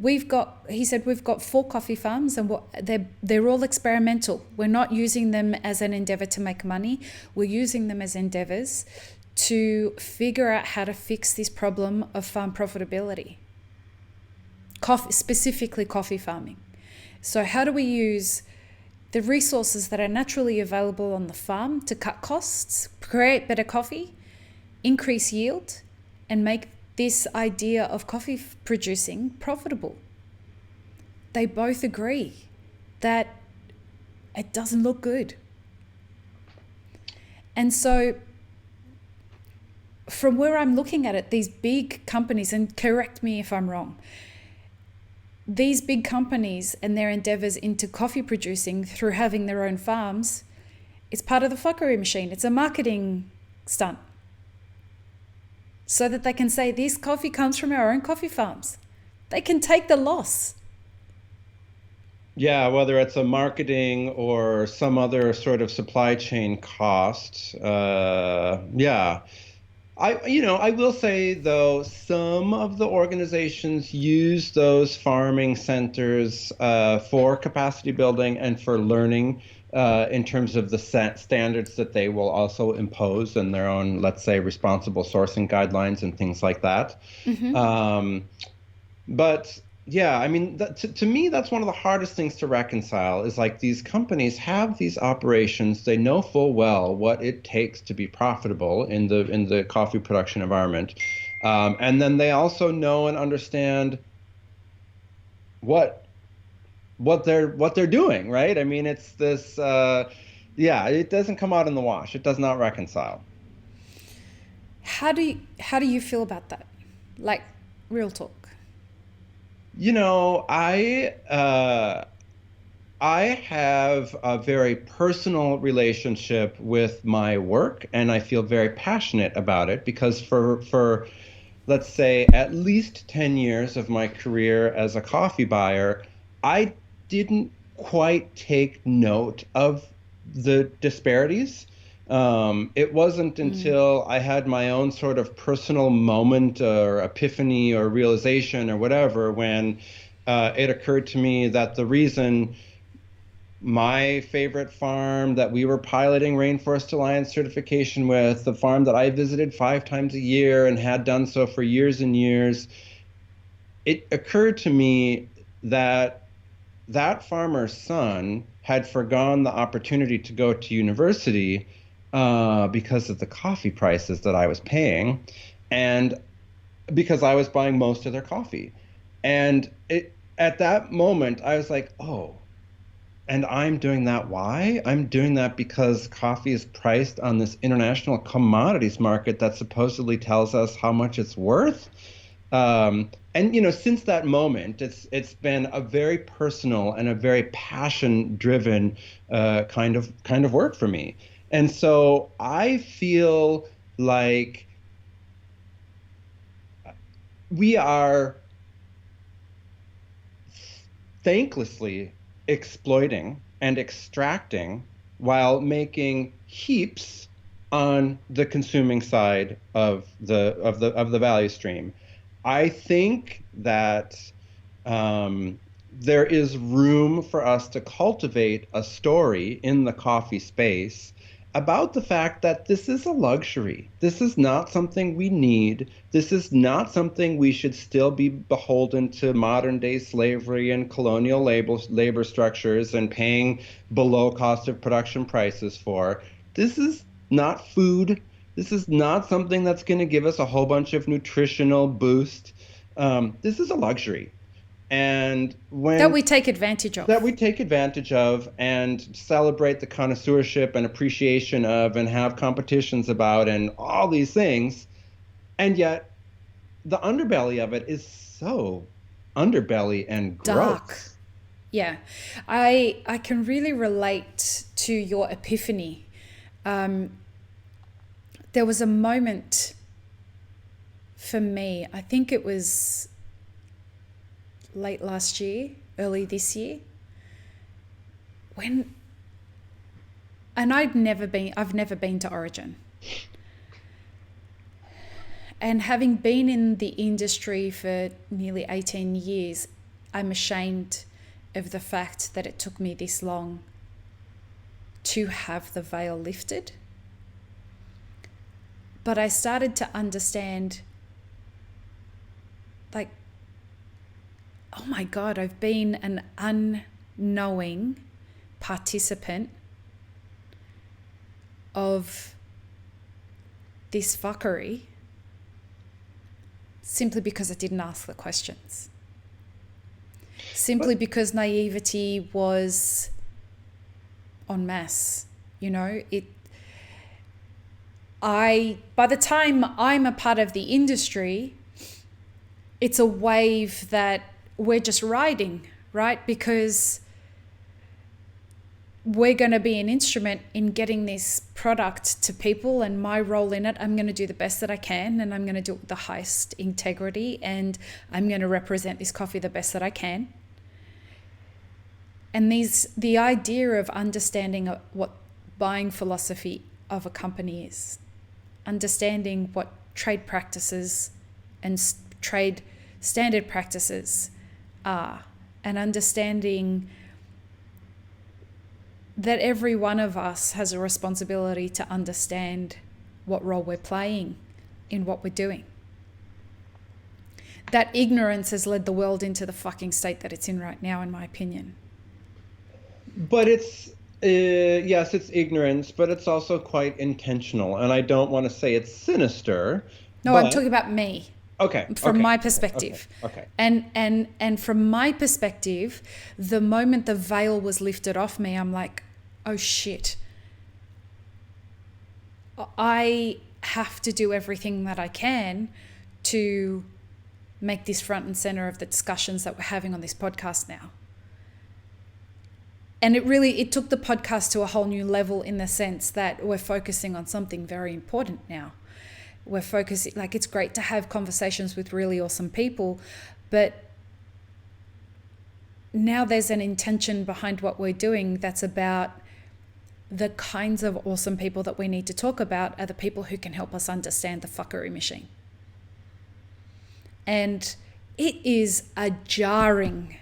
He said we've got 4 coffee farms and they're all experimental. We're not using them as an endeavor to make money. We're using them as endeavors to figure out how to fix this problem of farm profitability, specifically coffee farming. So how do we use the resources that are naturally available on the farm to cut costs, create better coffee, increase yield, and make this idea of coffee producing profitable? They both agree that it doesn't look good. And so from where I'm looking at it, these big companies, and correct me if I'm wrong, these big companies and their endeavors into coffee producing through having their own farms, it's part of the fuckery machine. It's a marketing stunt so that they can say this coffee comes from our own coffee farms. They can take the loss. Yeah, whether it's a marketing or some other sort of supply chain cost. Yeah. I will say though, some of the organizations use those farming centers for capacity building and for learning in terms of the standards that they will also impose in their own, let's say, responsible sourcing guidelines and things like that. Mm-hmm. But yeah, I mean, to me, that's one of the hardest things to reconcile is like these companies have these operations. They know full well what it takes to be profitable in the coffee production environment. And then they also know and understand what they're doing, right? I mean, it's this, yeah, it doesn't come out in the wash. It does not reconcile. How do you feel about that? Like, real talk. I have a very personal relationship with my work, and I feel very passionate about it because for let's say at least 10 years of my career as a coffee buyer, I didn't quite take note of the disparities. It wasn't until I had my own sort of personal moment or epiphany or realization or whatever when it occurred to me that the reason my favorite farm that we were piloting Rainforest Alliance certification with, the farm that I visited 5 times a year and had done so for years and years, it occurred to me that that farmer's son had forgone the opportunity to go to university because of the coffee prices that I was paying, and because I was buying most of their coffee. And at that moment, I was like, oh, and I'm doing that. Why? I'm doing that because coffee is priced on this international commodities market that supposedly tells us how much it's worth. And since that moment, it's been a very personal and a very passion-driven kind of work for me. And so I feel like we are thanklessly exploiting and extracting while making heaps on the consuming side of the value stream. I think that there is room for us to cultivate a story in the coffee space about the fact that this is a luxury. This is not something we need. This is not something we should still be beholden to modern day slavery and colonial labor structures and paying below cost of production prices for. This is not food. This is not something that's going to give us a whole bunch of nutritional boost. This is a luxury. And that we take advantage of and celebrate the connoisseurship and appreciation of and have competitions about and all these things. And yet the underbelly of it is so underbelly and dark. Gross. Yeah. I can really relate to your epiphany. There was a moment for me, I think it was late last year, early this year, and I've never been to Origin. And having been in the industry for nearly 18 years, I'm ashamed of the fact that it took me this long to have the veil lifted. But I started to understand, like, oh my God, I've been an unknowing participant of this fuckery simply because I didn't ask the questions. Simply because naivety was en masse, by the time I'm a part of the industry, it's a wave that we're just riding, right? Because we're going to be an instrument in getting this product to people, and my role in it, I'm going to do the best that I can, and I'm going to do it with the highest integrity, and I'm going to represent this coffee the best that I can. And the idea of understanding what buying philosophy of a company is, understanding what trade practices and trade standard practices are, and understanding that every one of us has a responsibility to understand what role we're playing in what we're doing. That ignorance has led the world into the fucking state that it's in right now, in my opinion. But it's, yes, it's ignorance, but it's also quite intentional. And I don't want to say it's sinister. No, I'm talking about me. Okay. From my perspective. Okay. And from my perspective, the moment the veil was lifted off me, I'm like, oh shit. I have to do everything that I can to make this front and center of the discussions that we're having on this podcast now. And it took the podcast to a whole new level in the sense that we're focusing on something very important now. We're focusing, like, it's great to have conversations with really awesome people, but now there's an intention behind what we're doing that's about the kinds of awesome people that we need to talk about are the people who can help us understand the fuckery machine. And it is a jarring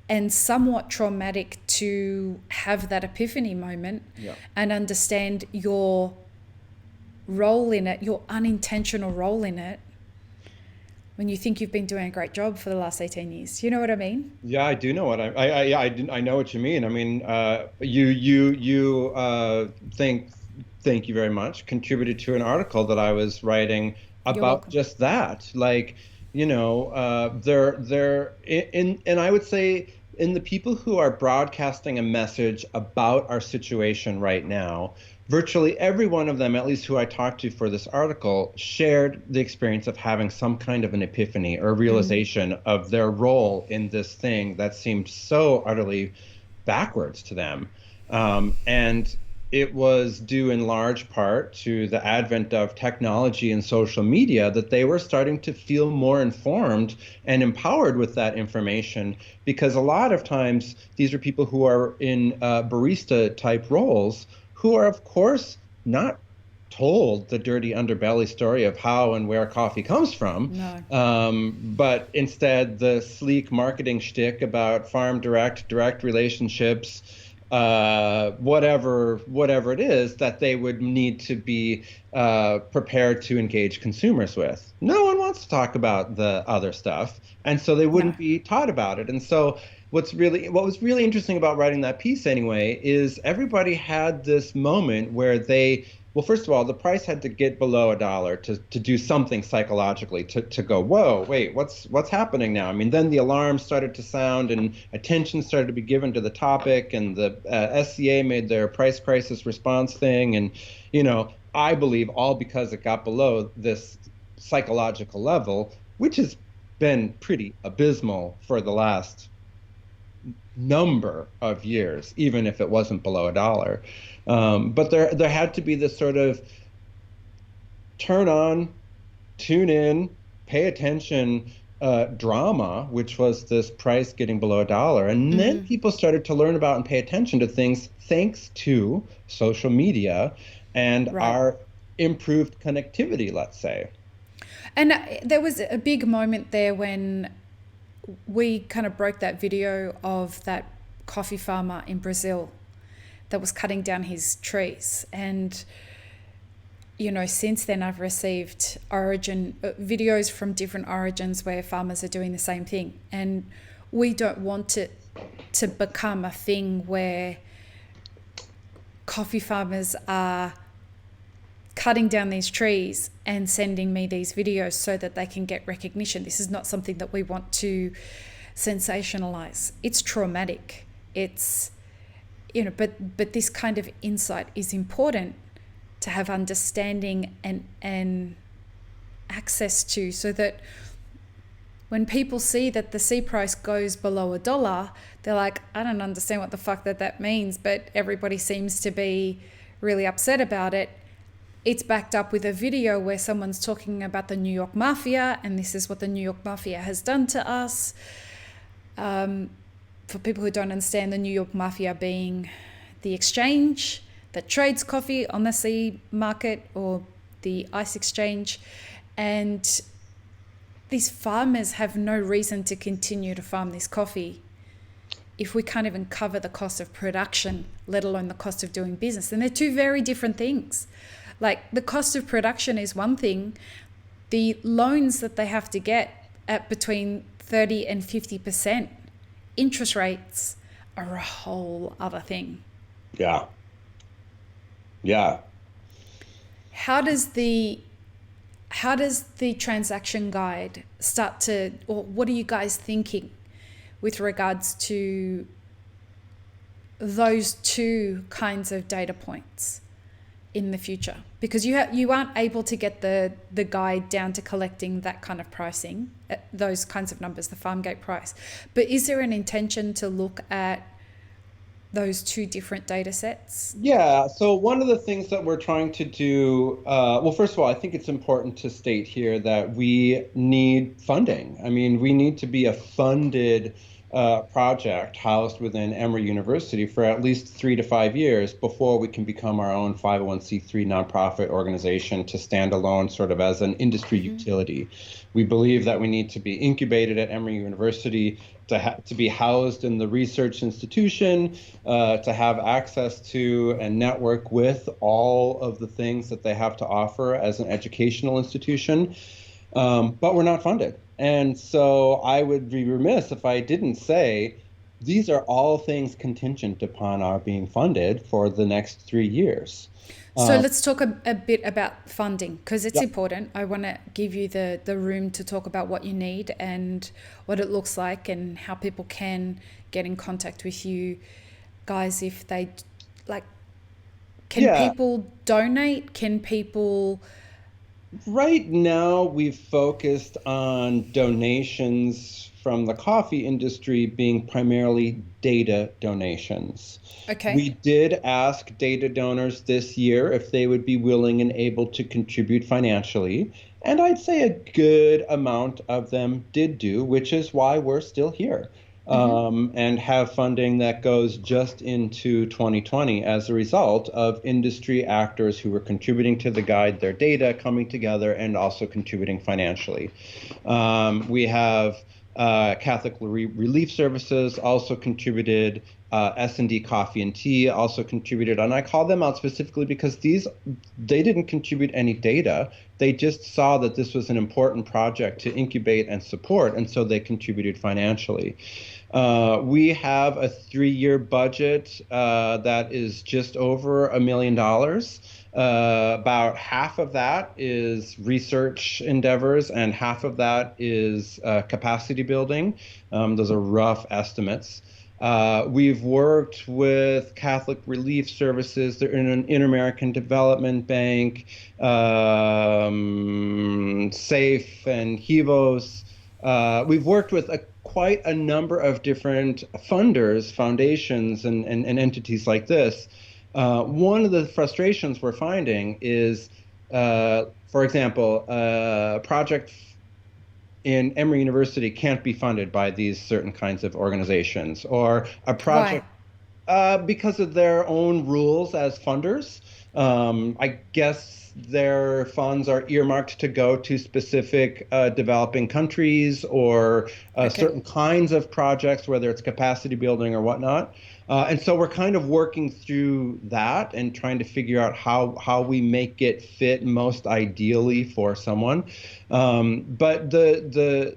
and somewhat traumatic to have that epiphany moment and understand your role in it, your unintentional role in it, when you think you've been doing a great job for the last 18 years. You know what I mean? Yeah, I do know what I know what you mean. I mean, thank you very much, contributed to an article that I was writing You're about welcome. just that. Like, and I would say in the people who are broadcasting a message about our situation right now, virtually every one of them, at least who I talked to for this article, shared the experience of having some kind of an epiphany or realization of their role in this thing that seemed so utterly backwards to them. And it was due in large part to the advent of technology and social media that they were starting to feel more informed and empowered with that information, because a lot of times these are people who are in barista type roles who are, of course, not told the dirty underbelly story of how and where coffee comes from, No. but instead the sleek marketing shtick about farm direct relationships, whatever it is that they would need to be prepared to engage consumers with. No one wants to talk about the other stuff, and so they No. wouldn't be taught about it. And so what was really interesting about writing that piece anyway is everybody had this moment where well, first of all, the price had to get below $1 to do something psychologically, to go, whoa, wait, what's happening now? I mean, then the alarm started to sound and attention started to be given to the topic, and the SCA made their price crisis response thing. And, I believe all because it got below this psychological level, which has been pretty abysmal for the last number of years, even if it wasn't below $1. But there had to be this sort of turn on, tune in, pay attention drama, which was this price getting below $1. And then people started to learn about and pay attention to things thanks to social media and our improved connectivity, let's say. And there was a big moment there when we kind of broke that video of that coffee farmer in Brazil that was cutting down his trees. And, since then I've received videos from different origins where farmers are doing the same thing. And we don't want it to become a thing where coffee farmers are cutting down these trees and sending me these videos so that they can get recognition. This is not something that we want to sensationalize. It's traumatic. It's, but this kind of insight is important to have understanding and access to, so that when people see that the C price goes below $1, they're like, I don't understand what the fuck that means, but everybody seems to be really upset about it. It's backed up with a video where someone's talking about the New York Mafia, and this is what the New York Mafia has done to us. For people who don't understand, the New York Mafia being the exchange that trades coffee on the C market, or the ICE exchange. And these farmers have no reason to continue to farm this coffee if we can't even cover the cost of production, let alone the cost of doing business. And they're two very different things. Like, the cost of production is one thing. The loans that they have to get at between 30 and 50% interest rates are a whole other thing. Yeah. Yeah. How does the transaction guide start to, or what are you guys thinking with regards to those two kinds of data points in the future? Because you aren't able to get the guide down to collecting that kind of pricing, those kinds of numbers, the farm gate price. But is there an intention to look at those two different data sets? Yeah, so one of the things that we're trying to do, well, first of all, I think it's important to state here that we need funding. I mean, we need to be a funded project housed within Emory University for at least 3 to 5 years before we can become our own 501c3 nonprofit organization to stand alone sort of as an industry utility. We believe that we need to be incubated at Emory University, to be housed in the research institution, to have access to and network with all of the things that they have to offer as an educational institution. But we're not funded. And so I would be remiss if I didn't say these are all things contingent upon our being funded for the next 3 years. So Um, let's talk a bit about funding because it's yeah, important. I want to give you the room to talk about what you need and what it looks like and how people can get in contact with you guys if they like. Can yeah. people donate? Can people? Right now, we've focused on donations from the coffee industry being primarily data donations. Okay. We did ask data donors this year if they would be willing and able to contribute financially, and I'd say a good amount of them did do, which is why we're still here. And have funding that goes just into 2020 as a result of industry actors who were contributing to the guide, their data coming together, and also contributing financially. We have Catholic Relief Services also contributed. S&D Coffee and Tea also contributed, and I call them out specifically because they didn't contribute any data. They just saw that this was an important project to incubate and support, and so they contributed financially. We have a 3-year budget that is just over $1 million. About half of that is research endeavors, and half of that is capacity building. Those are rough estimates. We've worked with Catholic Relief Services, the Inter-American Development Bank, SAFE and HEVOS. We've worked with quite a number of different funders, foundations, and entities like this. One of the frustrations we're finding is, for example, a project in Emory University can't be funded by these certain kinds of organizations, or a Why? project because of their own rules as funders. I guess their funds are earmarked to go to specific developing countries or Okay. certain kinds of projects, whether it's capacity building or whatnot. And so we're kind of working through that and trying to figure out how we make it fit most ideally for someone. But the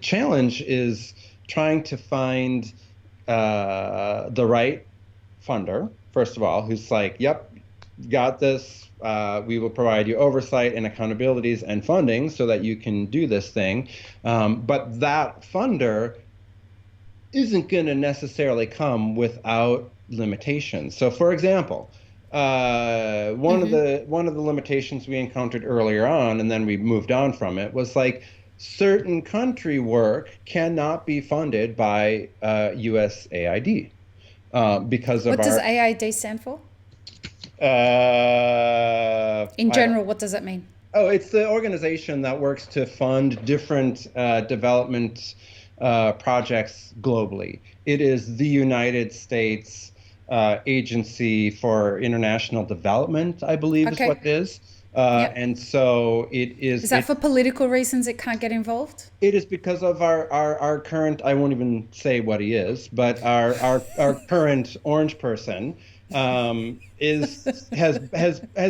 challenge is trying to find the right funder, first of all, who's like, yep, got this. We will provide you oversight and accountabilities and funding so that you can do this thing. But that funder isn't going to necessarily come without limitations. So, for example, one of the limitations we encountered earlier on, and then we moved on from it, was like certain country work cannot be funded by USAID because of What does our. AID stand for? In I don't. general, what does it mean? Oh, it's the organization that works to fund different development projects globally. It is the United States Agency for International Development, I believe is what Okay. it is. Yep. And so it is Is that for political reasons it can't get involved? it is because of our current, I won't even say what he is, but our current orange person has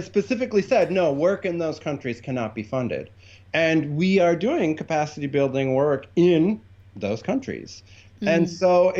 specifically said, no, work in those countries cannot be funded. And we are doing capacity building work in those countries. And so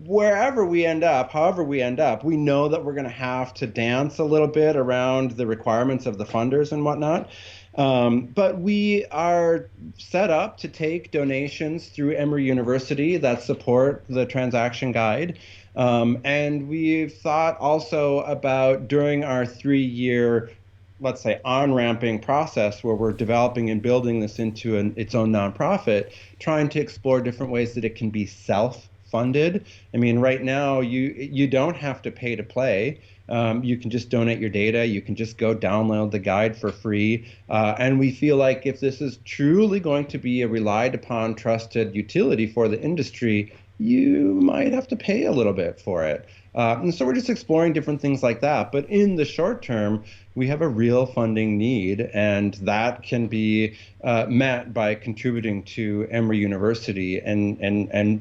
wherever we end up, however we end up, we know that we're going to have to dance a little bit around the requirements of the funders and whatnot. But we are set up to take donations through Emory University that support the transaction guide. And we've thought also about during our 3-year, let's say, on-ramping process where we're developing and building this into its own nonprofit, trying to explore different ways that it can be self-funded. I mean, right now, you don't have to pay to play. You can just donate your data. You can just go download the guide for free. And we feel like if this is truly going to be a relied upon, trusted utility for the industry, you might have to pay a little bit for it. And so we're just exploring different things like that. But in the short term, we have a real funding need, and that can be met by contributing to Emory University and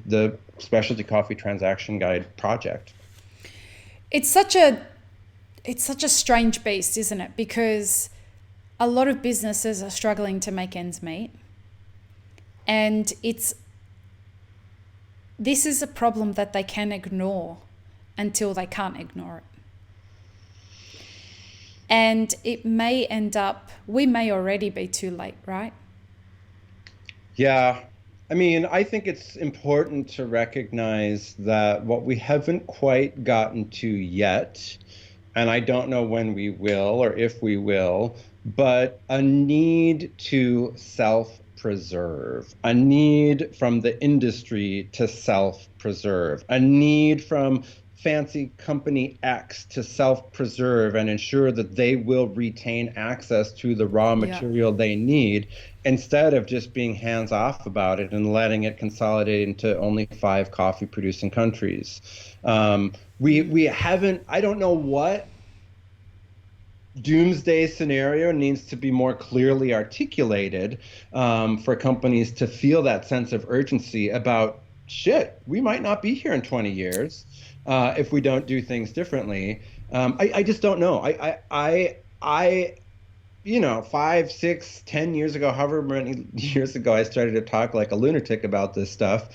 the Specialty Coffee Transaction Guide project. It's such a strange beast, isn't it? Because a lot of businesses are struggling to make ends meet. And this is a problem that they can ignore until they can't ignore it. And it may end up, we may already be too late, right? Yeah. I mean, I think it's important to recognize that what we haven't quite gotten to yet, and I don't know when we will or if we will, but a need to self-preserve, a need from the industry to self-preserve, a need from fancy company X to self-preserve and ensure that they will retain access to the raw material they need, instead of just being hands off about it and letting it consolidate into only 5 coffee producing countries. We haven't, I don't know what doomsday scenario needs to be more clearly articulated for companies to feel that sense of urgency about, shit, we might not be here in 20 years if we don't do things differently. I just don't know. I 5, 6, 10 years ago, however many years ago I started to talk like a lunatic about this stuff,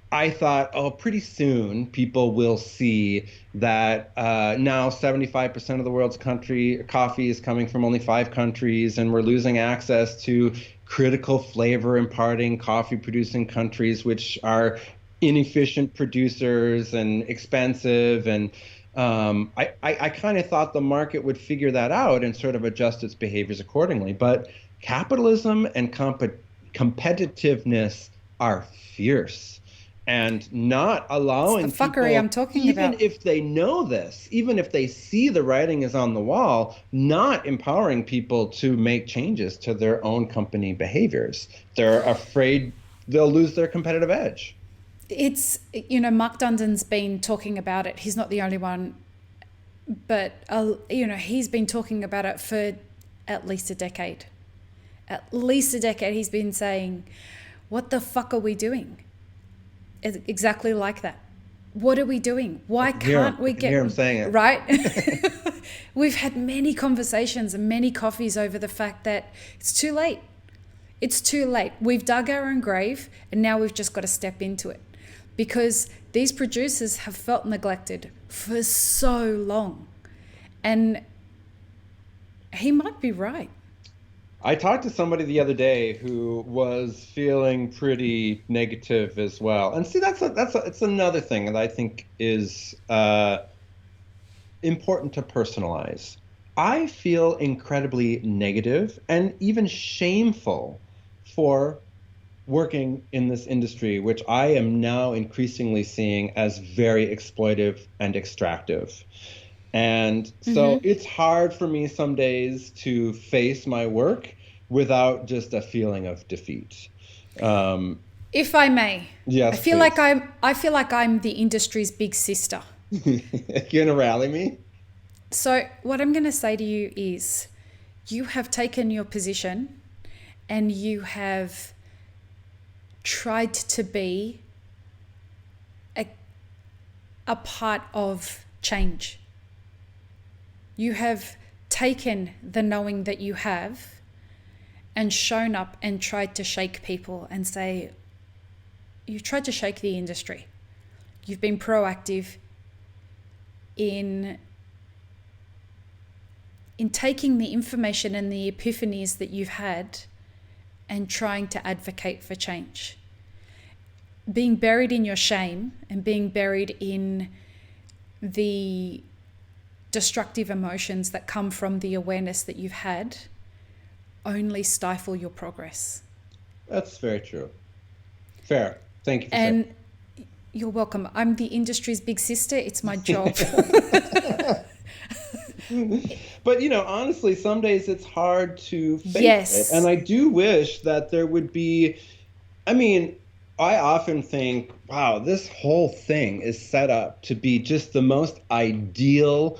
I thought, oh, pretty soon people will see that now 75% of the world's coffee is coming from only 5 countries, and we're losing access to critical flavor imparting coffee producing countries, which are inefficient producers and expensive. And I kind of thought the market would figure that out and sort of adjust its behaviors accordingly. But capitalism and competitiveness are fierce. And not allowing it's the fuckery people, I'm talking about. even if they know this, even if they see the writing is on the wall, not empowering people to make changes to their own company behaviors. They're afraid they'll lose their competitive edge. It's, Mark Dundon's been talking about it. He's not the only one, but, he's been talking about it for at least a decade. At least a decade he's been saying, what the fuck are we doing? Exactly like that. What are we doing? Why can't we get... I hear him saying it. Right? We've had many conversations and many coffees over the fact that it's too late. It's too late. We've dug our own grave and now we've just got to step into it. Because these producers have felt neglected for so long. And he might be right. I talked to somebody the other day who was feeling pretty negative as well. And see, it's another thing that I think is important to personalize. I feel incredibly negative and even shameful for working in this industry, which I am now increasingly seeing as very exploitive and extractive. And so it's hard for me some days to face my work without just a feeling of defeat. If I may, yes, I feel like I'm the industry's big sister. You're gonna rally me? So what I'm gonna say to you is, you have taken your position and you have tried to be a part of change. You have taken the knowing that you have and shown up and tried to shake people and say, you've tried to shake the industry. You've been proactive in taking the information and the epiphanies that you've had and trying to advocate for change. Being buried in your shame and being buried in the destructive emotions that come from the awareness that you've had only stifle your progress. That's very true. Fair. Thank you for saying. You're welcome. I'm the industry's big sister. It's my job. But, honestly, some days it's hard to face it. And I do wish that there would be, I often think, wow, this whole thing is set up to be just the most ideal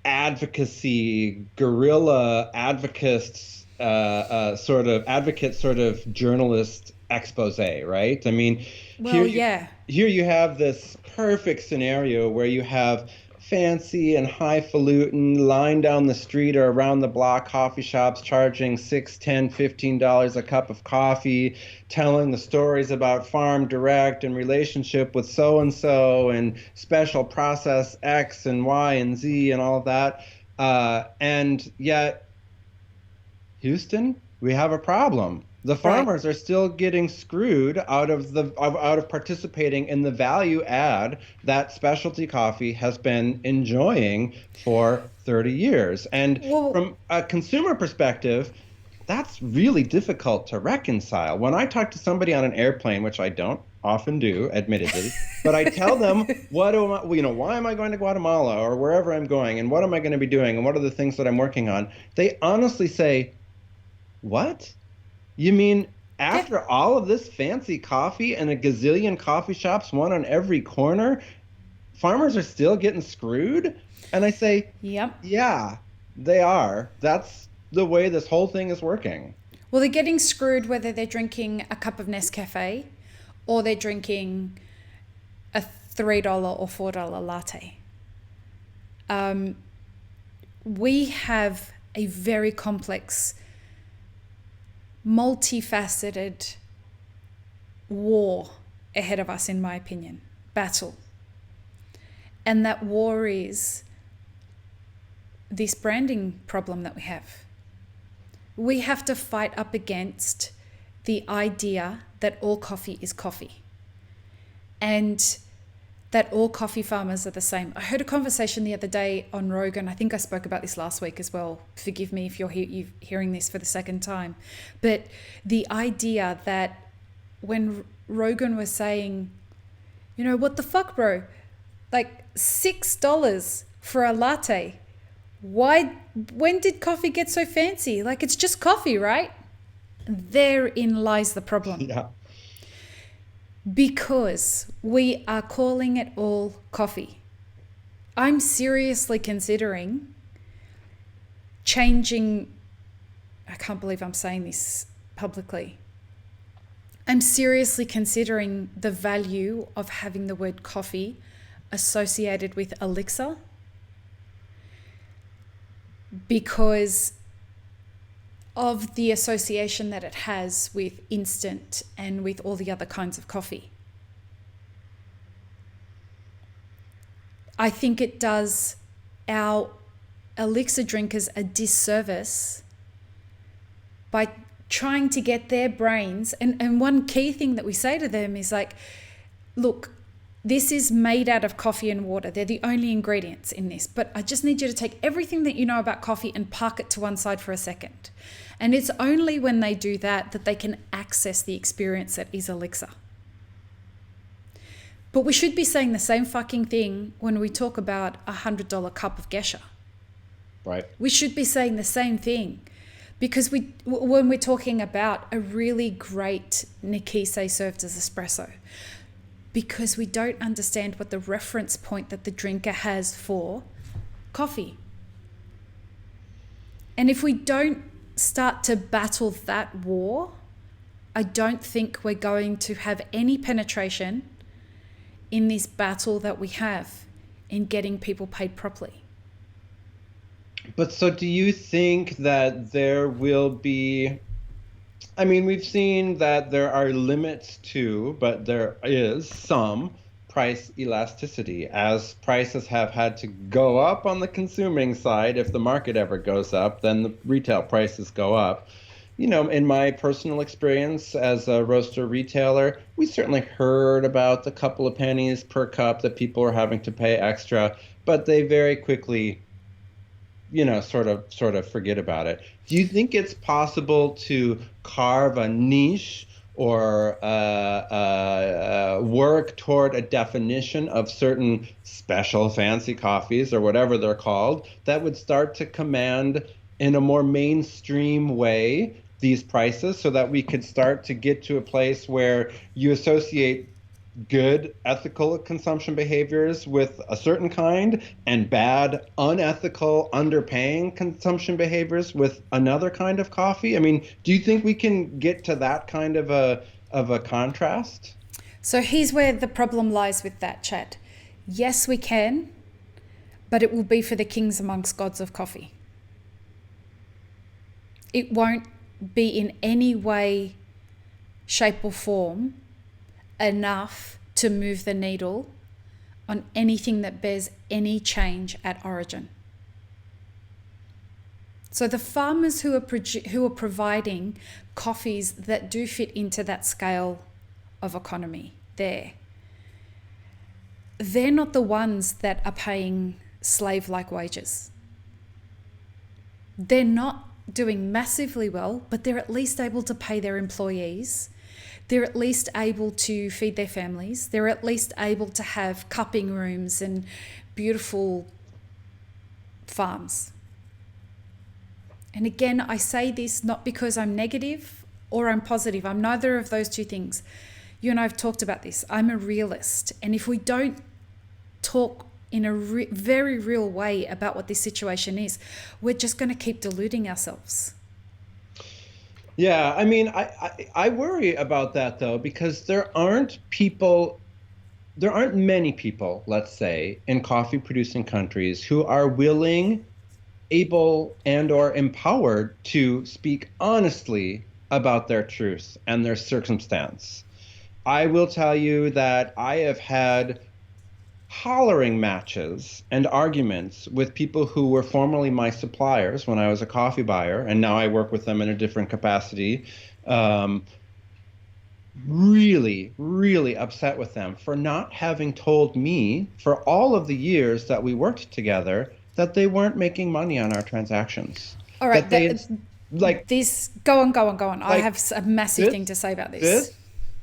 advocacy, guerrilla advocates, sort of journalist expose, right? Here you have this perfect scenario where you have fancy and highfalutin, line down the street or around the block coffee shops charging $6, $10, $15 a cup of coffee, telling the stories about farm direct and relationship with so-and-so and special process X and Y and Z and all of that. And yet, Houston, we have a problem. The farmers are still getting screwed out of participating in the value add that specialty coffee has been enjoying for 30 years. And from a consumer perspective, that's really difficult to reconcile. When I talk to somebody on an airplane, which I don't often do, admittedly, but I tell them why am I going to Guatemala or wherever I'm going, and what am I going to be doing, and what are the things that I'm working on? They honestly say, "What? You mean after all of this fancy coffee and a gazillion coffee shops, one on every corner, farmers are still getting screwed?" And I say, "Yep. Yeah, they are. That's the way this whole thing is working." Well, they're getting screwed whether they're drinking a cup of Nescafe or they're drinking a $3 or $4 latte. We have a very complex, multifaceted war ahead of us, in my opinion, battle. And that war is this branding problem that we have. We have to fight up against the idea that all coffee is coffee and that all coffee farmers are the same. I heard a conversation the other day on Rogan. I think I spoke about this last week as well. Forgive me if you're hearing this for the second time. But the idea that when Rogan was saying, what the fuck, bro? Like $6 for a latte. When did coffee get so fancy? Like, it's just coffee, right? Therein lies the problem. Yeah. Because we are calling it all coffee. I'm seriously considering changing, I can't believe I'm saying this publicly. I'm seriously considering the value of having the word coffee associated with elixir, because of the association that it has with instant and with all the other kinds of coffee. I think it does our elixir drinkers a disservice by trying to get their brains, and one key thing that we say to them is like, look, this is made out of coffee and water. They're the only ingredients in this. But I just need you to take everything that you know about coffee and park it to one side for a second. And it's only when they do that that they can access the experience that is elixir. But we should be saying the same fucking thing when we talk about a $100 cup of Gesha. Right. We should be saying the same thing. Because when we're talking about a really great Nikise served as espresso, because we don't understand what the reference point that the drinker has for coffee. And if we don't start to battle that war, I don't think we're going to have any penetration in this battle that we have in getting people paid properly. But so do you think that there will be, I mean, we've seen that there are limits to, but there is some price elasticity as prices have had to go up on the consuming side. If the market ever goes up, then the retail prices go up. In my personal experience as a roaster retailer, we certainly heard about the couple of pennies per cup that people are having to pay extra, but they very quickly sort of forget about it. Do you think it's possible to carve a niche or work toward a definition of certain special fancy coffees or whatever they're called that would start to command in a more mainstream way these prices, so that we could start to get to a place where you associate good ethical consumption behaviors with a certain kind and bad unethical underpaying consumption behaviors with another kind of coffee? I mean, do you think we can get to that kind of a contrast? So here's where the problem lies with that, Chad. Yes, we can, but it will be for the kings amongst gods of coffee. It won't be in any way, shape or form enough to move the needle on anything that bears any change at origin. So the farmers who are providing coffees that do fit into that scale of economy, they're not the ones that are paying slave-like wages. They're not doing massively well, but they're at least able to pay their employees. They're at least able to feed their families. They're at least able to have cupping rooms and beautiful farms. And again, I say this not because I'm negative or I'm positive. I'm neither of those two things. You and I have talked about this. I'm a realist. And if we don't talk in a very real way about what this situation is, we're just going to keep deluding ourselves. Yeah, I mean, I worry about that, though, because there aren't many people, let's say, in coffee producing countries who are willing, able, and or empowered to speak honestly about their truth and their circumstance. I will tell you that I have had hollering matches and arguments with people who were formerly my suppliers when I was a coffee buyer, and now I work with them in a different capacity. Really, really upset with them for not having told me for all of the years that we worked together that they weren't making money on our transactions. All right, go on. Like, I have a massive thing to say about this. This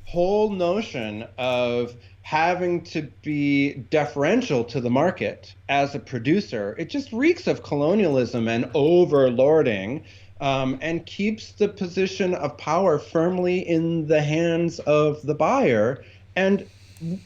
whole notion of having to be deferential to the market as a producer, it just reeks of colonialism and overlording, and keeps the position of power firmly in the hands of the buyer. And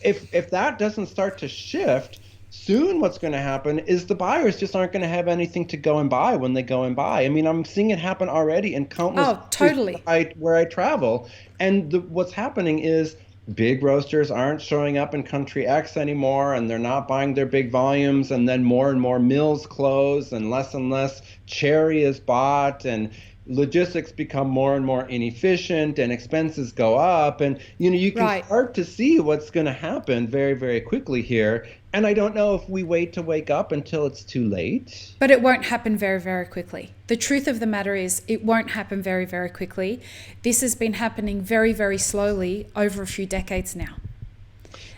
if that doesn't start to shift, soon what's going to happen is the buyers just aren't going to have anything to go and buy when they go and buy. I mean, I'm seeing it happen already in countless totally where I travel. And what's happening is big roasters aren't showing up in country X anymore, and they're not buying their big volumes, and then more and more mills close and less cherry is bought, and logistics become more and more inefficient, and expenses go up, and you can start to see what's going to happen very, very quickly here. And I don't know if we wait to wake up until it's too late. But it won't happen very, very quickly. The truth of the matter is it won't happen very, very quickly. This has been happening very, very slowly over a few decades now.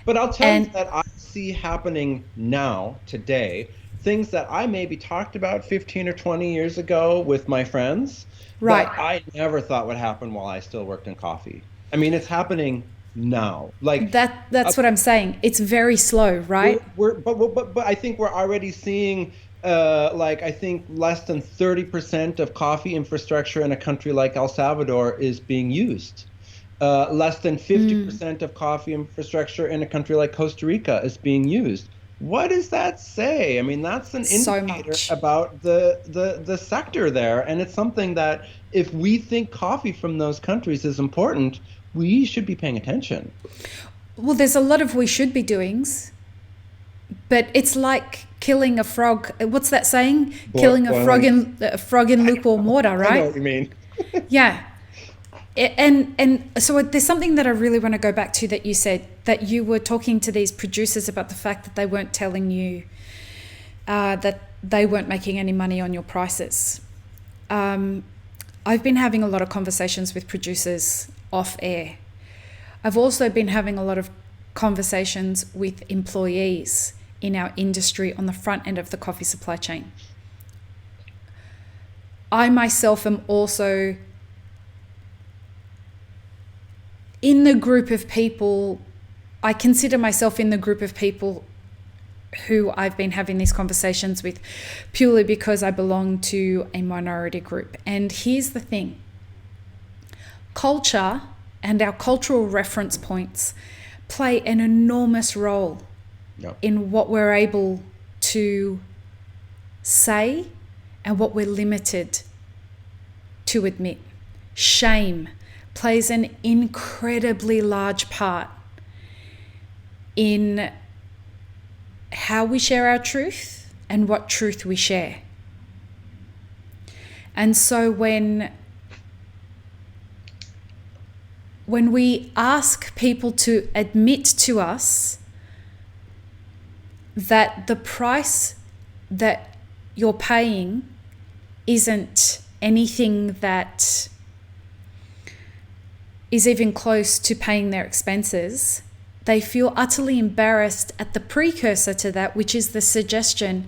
But I'll tell you that I see happening now, today, things that I maybe talked about 15 or 20 years ago with my friends, that I never thought would happen while I still worked in coffee. I mean, it's happening now. Like that's what I'm saying. It's very slow, right? But I think we're already seeing I think less than 30% of coffee infrastructure in a country like El Salvador is being used. Less than 50% of coffee infrastructure in a country like Costa Rica is being used. What does that say? I mean, that's an indicator about the sector there. And it's something that if we think coffee from those countries is important, we should be paying attention. Well, there's a lot of we should be doings, but it's like killing a frog. What's that saying? Killing a frog in lukewarm water, right? I know what you mean. Yeah. And so there's something that I really want to go back to that you said, that you were talking to these producers about the fact that they weren't telling you that they weren't making any money on your prices. I've been having a lot of conversations with producers off air. I've also been having a lot of conversations with employees in our industry on the front end of the coffee supply chain. I myself am also in the group of people, I consider myself in the group of people who I've been having these conversations with purely because I belong to a minority group. And here's the thing. Culture and our cultural reference points play an enormous role in what we're able to say and what we're limited to admit. Shame plays an incredibly large part in how we share our truth and what truth we share. And so when we ask people to admit to us that the price that you're paying isn't anything that is even close to paying their expenses, they feel utterly embarrassed at the precursor to that, which is the suggestion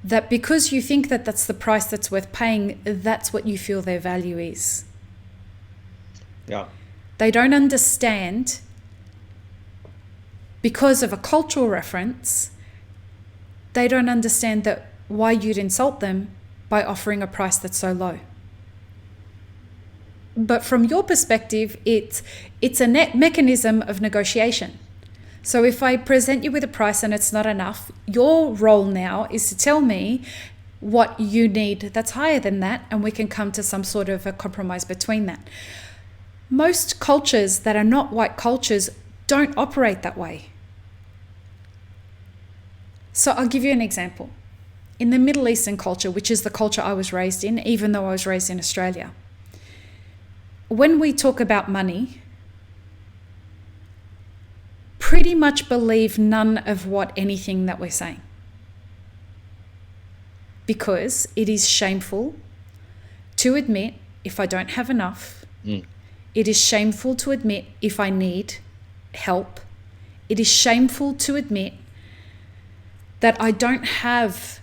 that because you think that that's the price that's worth paying, that's what you feel their value is. Yeah. They don't understand, because of a cultural reference, they don't understand that why you'd insult them by offering a price that's so low. But from your perspective, it's a net mechanism of negotiation. So if I present you with a price and it's not enough, your role now is to tell me what you need that's higher than that, and we can come to some sort of a compromise between that. Most cultures that are not white cultures don't operate that way. So I'll give you an example. In the Middle Eastern culture, which is the culture I was raised in, even though I was raised in Australia, when we talk about money, pretty much believe none of anything that we're saying. Because it is shameful to admit if I don't have enough. It is shameful to admit if I need help. It is shameful to admit that I don't have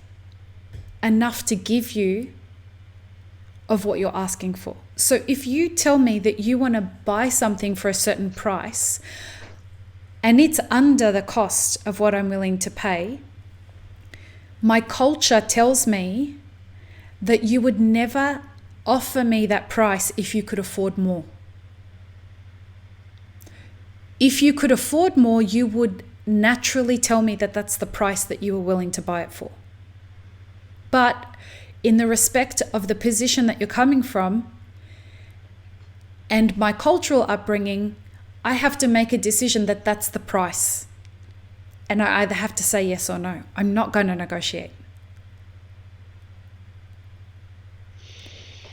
enough to give you of what you're asking for. So if you tell me that you want to buy something for a certain price and it's under the cost of what I'm willing to pay, my culture tells me that you would never offer me that price if you could afford more. If you could afford more, you would naturally tell me that that's the price that you were willing to buy it for. But in the respect of the position that you're coming from and my cultural upbringing, I have to make a decision that that's the price. And I either have to say yes or no. I'm not going to negotiate.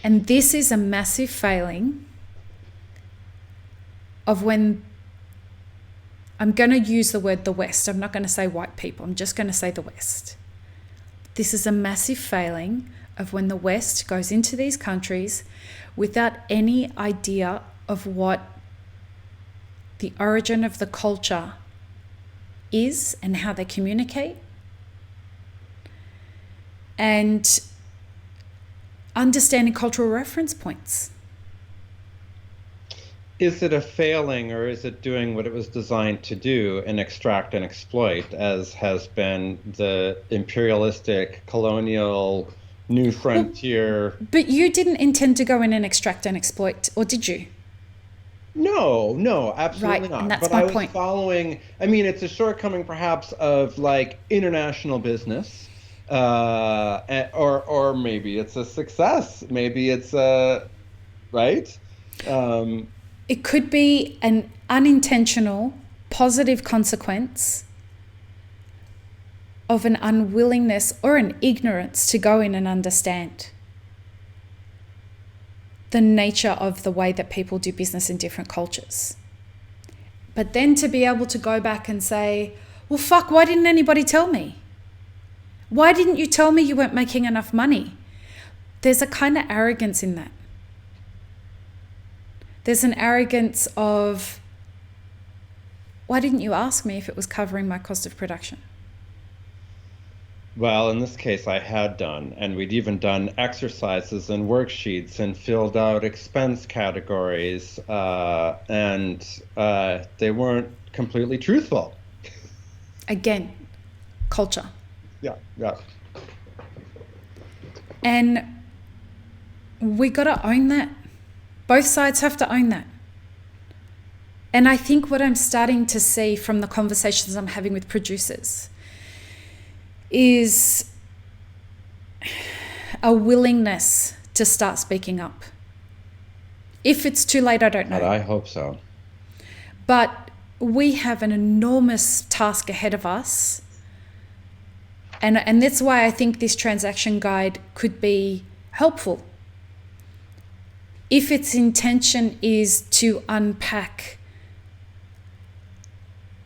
And this is a massive failing of when I'm going to use the word the West. I'm not going to say white people. I'm just going to say the West. This is a massive failing of when the West goes into these countries without any idea of what the origin of the culture is and how they communicate, and understanding cultural reference points. Is it a failing, or is it doing what it was designed to do and extract and exploit, as has been the imperialistic, colonial, new frontier? But you didn't intend to go in and extract and exploit, or did you? No, absolutely right, not. And that's but my I was point. following, I mean, it's a shortcoming perhaps of like international business, or maybe it's a success. Maybe it's right? It could be an unintentional positive consequence of an unwillingness or an ignorance to go in and understand the nature of the way that people do business in different cultures. But then to be able to go back and say, well, fuck, why didn't anybody tell me? Why didn't you tell me you weren't making enough money? There's a kind of arrogance in that. There's an arrogance of, why didn't you ask me if it was covering my cost of production? Well, in this case, I had done, and we'd even done exercises and worksheets and filled out expense categories, and they weren't completely truthful. Again, culture. Yeah. And we got to own that. Both sides have to own that. And I think what I'm starting to see from the conversations I'm having with producers is a willingness to start speaking up. If it's too late, I don't know. But I hope so. But we have an enormous task ahead of us And that's why I think this transaction guide could be helpful. If its intention is to unpack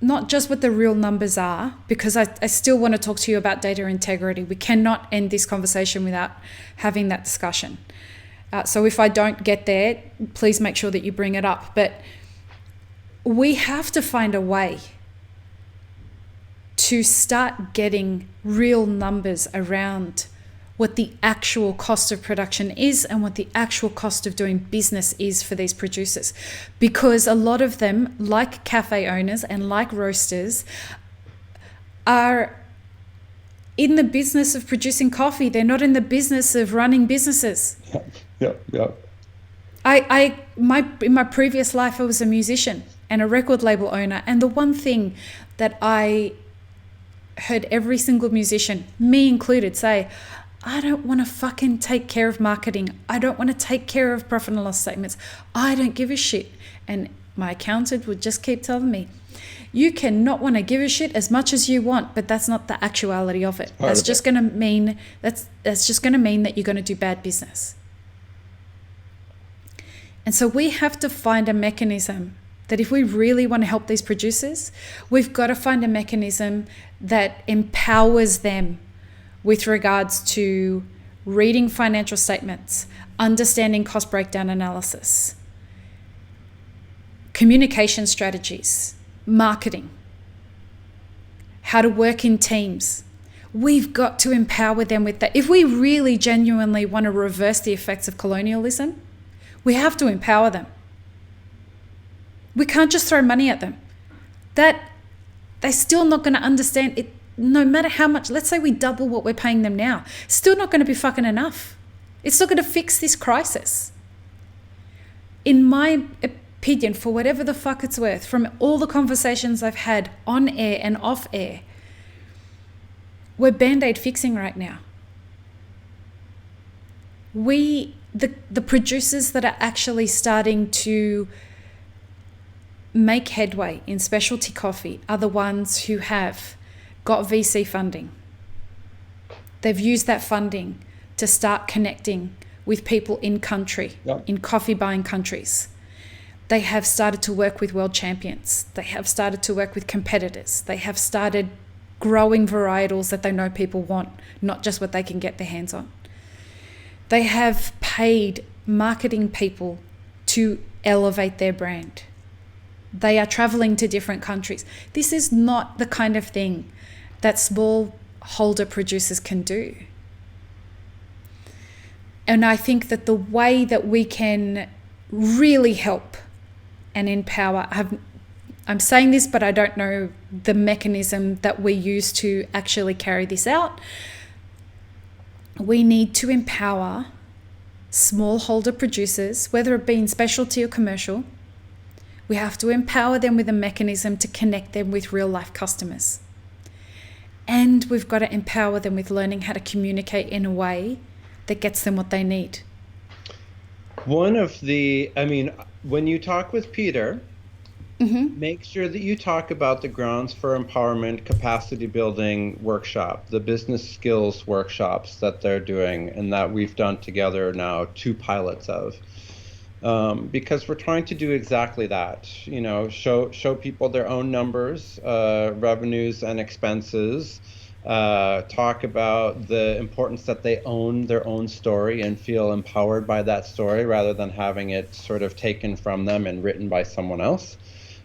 not just what the real numbers are, because I still want to talk to you about data integrity. We cannot end this conversation without having that discussion. So if I don't get there, please make sure that you bring it up. But we have to find a way to start getting real numbers around what the actual cost of production is and what the actual cost of doing business is for these producers. Because a lot of them, like cafe owners and like roasters, are in the business of producing coffee. They're not in the business of running businesses. Yeah. In my previous life, I was a musician and a record label owner. And the one thing that I heard every single musician, me included, say, I don't want to fucking take care of marketing. I don't want to take care of profit and loss statements. I don't give a shit. And my accountant would just keep telling me, you can not want to give a shit as much as you want, but that's not the actuality of it. That's just going to mean that you're going to do bad business. And so we have to find a mechanism that if we really want to help these producers, we've got to find a mechanism that empowers them with regards to reading financial statements, understanding cost breakdown analysis, communication strategies, marketing, how to work in teams. We've got to empower them with that. If we really genuinely want to reverse the effects of colonialism, we have to empower them. We can't just throw money at them. That they're still not going to understand it. No matter how much, let's say we double what we're paying them now, still not going to be fucking enough. It's not going to fix this crisis. In my opinion, for whatever the fuck it's worth, from all the conversations I've had on air and off air, we're Band-Aid fixing right now. The producers that are actually starting to make headway in specialty coffee are the ones who have got VC funding. They've used that funding to start connecting with people in country, in coffee buying countries. They have started to work with world champions. They have started to work with competitors. They have started growing varietals that they know people want, not just what they can get their hands on. They have paid marketing people to elevate their brand. They are traveling to different countries. This is not the kind of thing that smallholder producers can do. And I think that the way that we can really help and empower, I'm saying this, but I don't know the mechanism that we use to actually carry this out. We need to empower smallholder producers, whether it be in specialty or commercial. We have to empower them with a mechanism to connect them with real life customers. And we've got to empower them with learning how to communicate in a way that gets them what they need. When you talk with Peter, make sure that you talk about the Grounds for Empowerment capacity building workshop, the business skills workshops that they're doing and that we've done together now 2 pilots of. Because we're trying to do exactly that, show people their own numbers, revenues and expenses, talk about the importance that they own their own story and feel empowered by that story rather than having it sort of taken from them and written by someone else.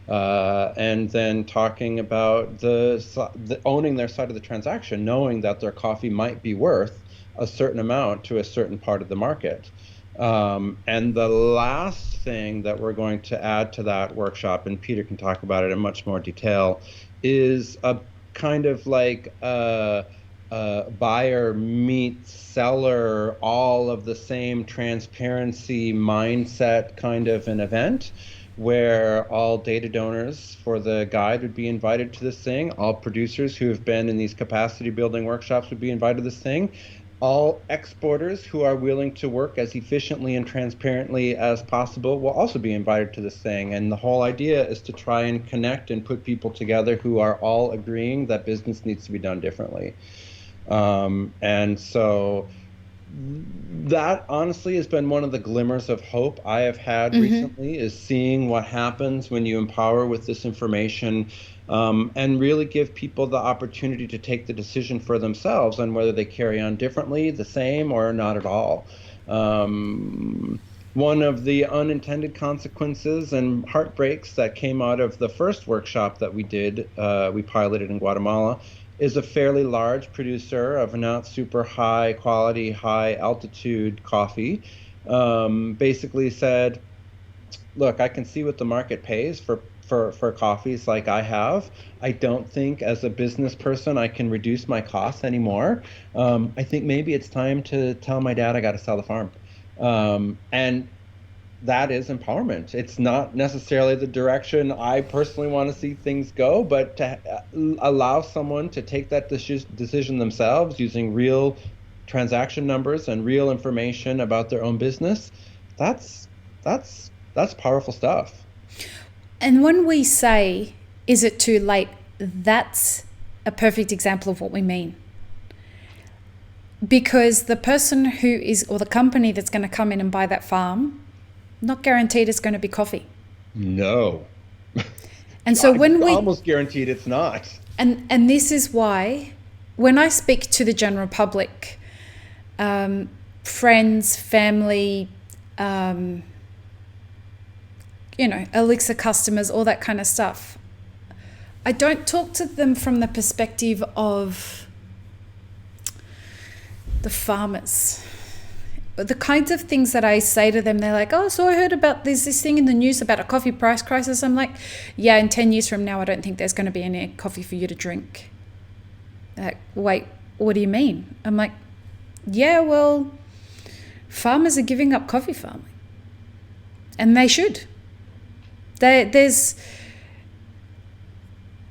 And then talking about the owning their side of the transaction, knowing that their coffee might be worth a certain amount to a certain part of the market. And the last thing that we're going to add to that workshop, and Peter can talk about it in much more detail, is a kind of like a buyer meets seller, all of the same transparency mindset kind of an event, where all data donors for the guide would be invited to this thing. All producers who have been in these capacity building workshops would be invited to this thing. All exporters who are willing to work as efficiently and transparently as possible will also be invited to this thing. And the whole idea is to try and connect and put people together who are all agreeing that business needs to be done differently. And so that honestly has been one of the glimmers of hope I have had recently, is seeing what happens when you empower with this information, and really give people the opportunity to take the decision for themselves on whether they carry on differently, the same, or not at all. One of the unintended consequences and heartbreaks that came out of the first workshop that we piloted in Guatemala, is a fairly large producer of not super high quality, high altitude coffee. Basically said, look, I can see what the market pays for coffees like I have. I don't think as a business person I can reduce my costs anymore. I think maybe it's time to tell my dad I got to sell the farm. And that is empowerment. It's not necessarily the direction I personally want to see things go, but to allow someone to take that decision themselves using real transaction numbers and real information about their own business, that's powerful stuff. And when we say, is it too late? That's a perfect example of what we mean. Because the person who is, or the company that's going to come in and buy that farm, not guaranteed it's going to be coffee. No. And so when we almost guaranteed it's not. And this is why when I speak to the general public, friends, family, Elixir customers, all that kind of stuff, I don't talk to them from the perspective of the farmers. The kinds of things that I say to them, they're like, oh, so I heard about this thing in the news about a coffee price crisis. I'm like, yeah, in 10 years from now, I don't think there's going to be any coffee for you to drink. They're like, wait, what do you mean? I'm like, yeah, well, farmers are giving up coffee farming. And they should.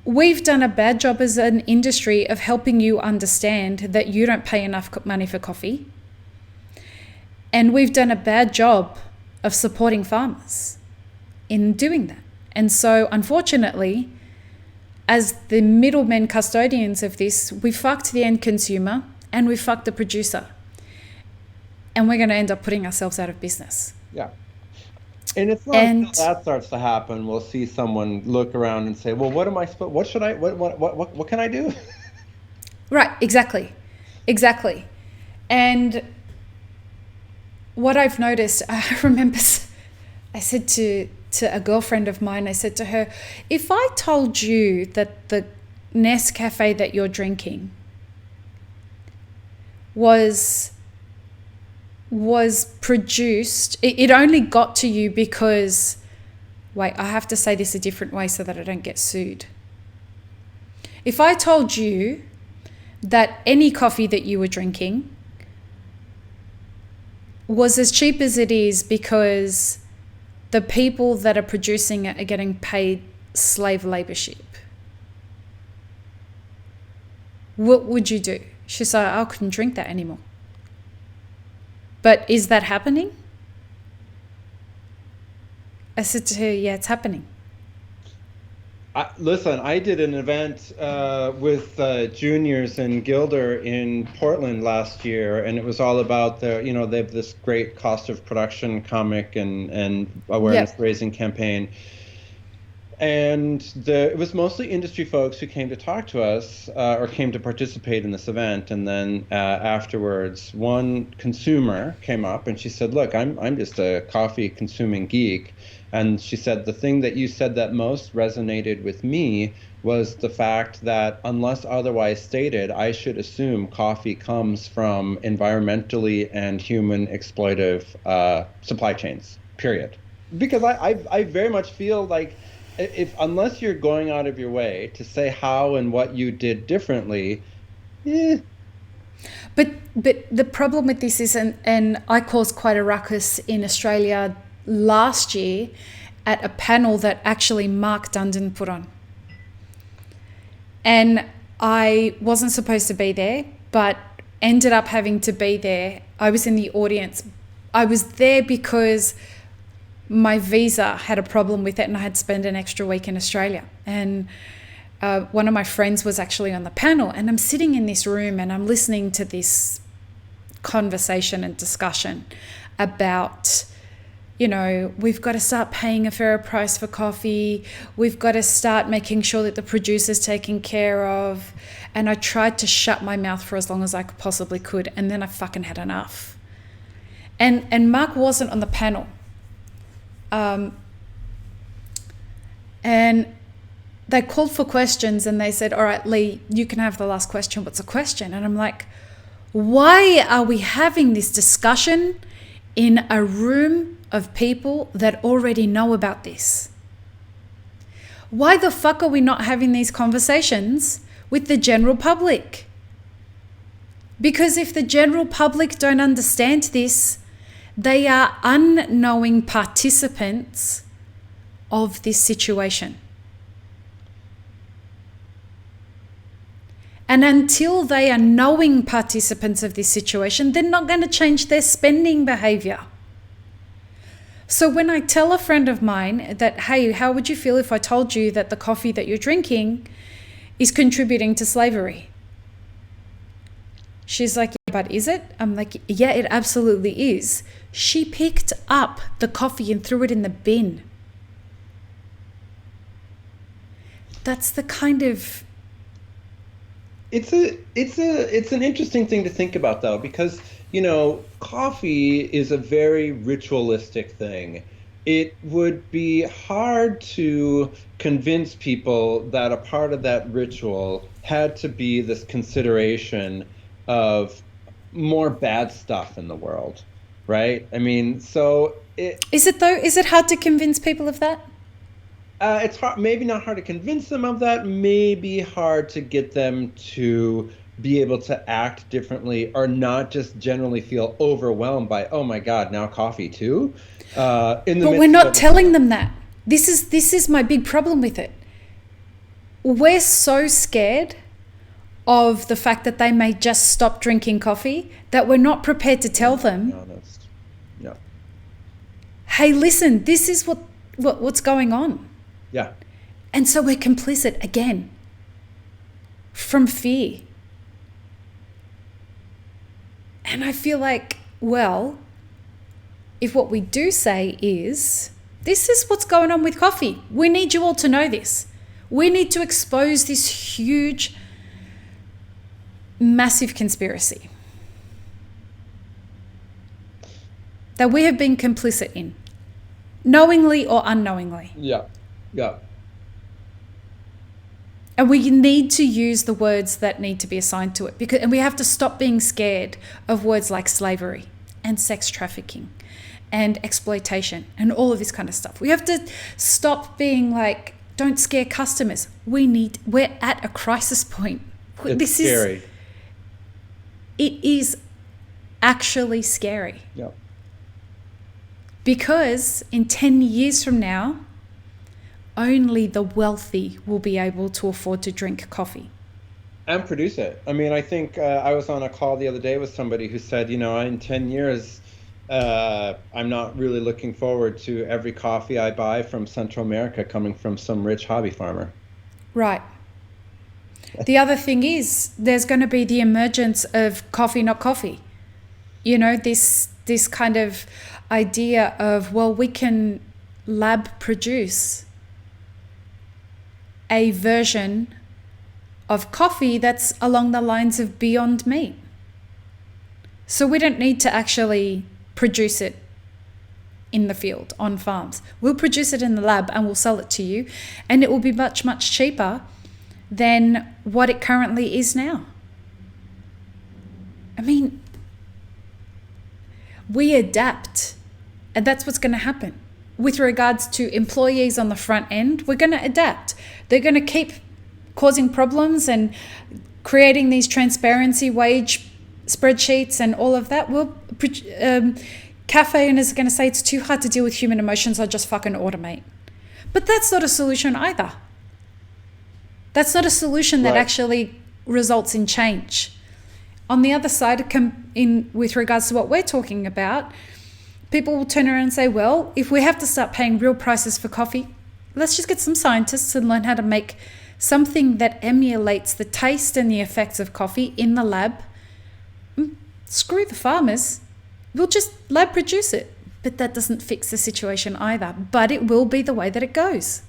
We've done a bad job as an industry of helping you understand that you don't pay enough money for coffee. And we've done a bad job of supporting farmers in doing that. And so, unfortunately, as the middlemen custodians of this, we fucked the end consumer and we fucked the producer. And we're going to end up putting ourselves out of business. Yeah. And it's not until that starts to happen, we'll see someone look around and say, well, what can I do? Right, exactly. And what I've noticed, I remember I said to a girlfriend of mine, I said to her, if I told you that the Nescafe that you're drinking was produced, it only got to you because, wait, I have to say this a different way so that I don't get sued. If I told you that any coffee that you were drinking was as cheap as it is because the people that are producing it are getting paid slave laborship, what would you do? She said, I couldn't drink that anymore. But is that happening? I said to her, yeah, it's happening. Listen, I did an event with juniors and Gilder in Portland last year, and it was all about they have this great cost of production comic and awareness raising campaign. And it was mostly industry folks who came to talk to us or came to participate in this event. And then afterwards, one consumer came up and she said, look, I'm just a coffee consuming geek. And she said, the thing that you said that most resonated with me was the fact that unless otherwise stated, I should assume coffee comes from environmentally and human exploitive supply chains, period. Because I very much feel like unless you're going out of your way to say how and what you did differently, But the problem with this is, and I caused quite a ruckus in Australia last year at a panel that actually Mark Dundon put on. And I wasn't supposed to be there, but ended up having to be there. I was in the audience. I was there because my visa had a problem with it and I had to spend an extra week in Australia. And one of my friends was actually on the panel, and I'm sitting in this room and I'm listening to this conversation and discussion about, we've got to start paying a fairer price for coffee. We've got to start making sure that the producer's taken care of. And I tried to shut my mouth for as long as I possibly could. And then I fucking had enough. And Mark wasn't on the panel. And they called for questions and they said, all right, Lee, you can have the last question. What's the question? And I'm like, why are we having this discussion in a room of people that already know about this? Why the fuck are we not having these conversations with the general public? Because if the general public don't understand this, they are unknowing participants of this situation. And until they are knowing participants of this situation, they're not going to change their spending behavior. So when I tell a friend of mine that, hey, how would you feel if I told you that the coffee that you're drinking is contributing to slavery? She's like, yeah, but is it? I'm like, yeah, it absolutely is. She picked up the coffee and threw it in the bin. That's the kind of... It's an interesting thing to think about, though, because, coffee is a very ritualistic thing. It would be hard to convince people that a part of that ritual had to be this consideration of more bad stuff in the world, right? I mean, so is it though? Is it hard to convince people of that? It's hard, maybe not hard to convince them of that, maybe hard to get them to be able to act differently or not just generally feel overwhelmed by, oh my God, now coffee too. But we're not telling them that. This is my big problem with it. We're so scared of the fact that they may just stop drinking coffee that we're not prepared to tell them, yeah. Hey, listen, this is what's going on. Yeah. And so we're complicit again from fear. And I feel like, well, if what we do say is, this is what's going on with coffee. We need you all to know this. We need to expose this huge, massive conspiracy that we have been complicit in, knowingly or unknowingly. Yeah. Yeah. And we need to use the words that need to be assigned to it, and we have to stop being scared of words like slavery and sex trafficking and exploitation and all of this kind of stuff. We have to stop being like, don't scare customers. We're at a crisis point. It's scary. It is actually scary. Yeah. Because in 10 years from now, only the wealthy will be able to afford to drink coffee. And produce it. I mean, I think I was on a call the other day with somebody who said, in 10 years, I'm not really looking forward to every coffee I buy from Central America coming from some rich hobby farmer. Right. The other thing is there's going to be the emergence of coffee, not coffee. This kind of idea of, well, we can lab produce a version of coffee that's along the lines of Beyond Meat. So we don't need to actually produce it in the field, on farms. We'll produce it in the lab and we'll sell it to you, and it will be much, much cheaper than what it currently is now. I mean, we adapt, and that's what's going to happen. With regards to employees on the front end, we're going to adapt. They're going to keep causing problems and creating these transparency wage spreadsheets and all of that. Cafe owners are going to say it's too hard to deal with human emotions, I'll just fucking automate. But that's not a solution either. That's not a solution that actually results in change. On the other side, with regards to what we're talking about, people will turn around and say, well, if we have to start paying real prices for coffee, let's just get some scientists and learn how to make something that emulates the taste and the effects of coffee in the lab, screw the farmers. We'll just lab produce it. But that doesn't fix the situation either. But it will be the way that it goes.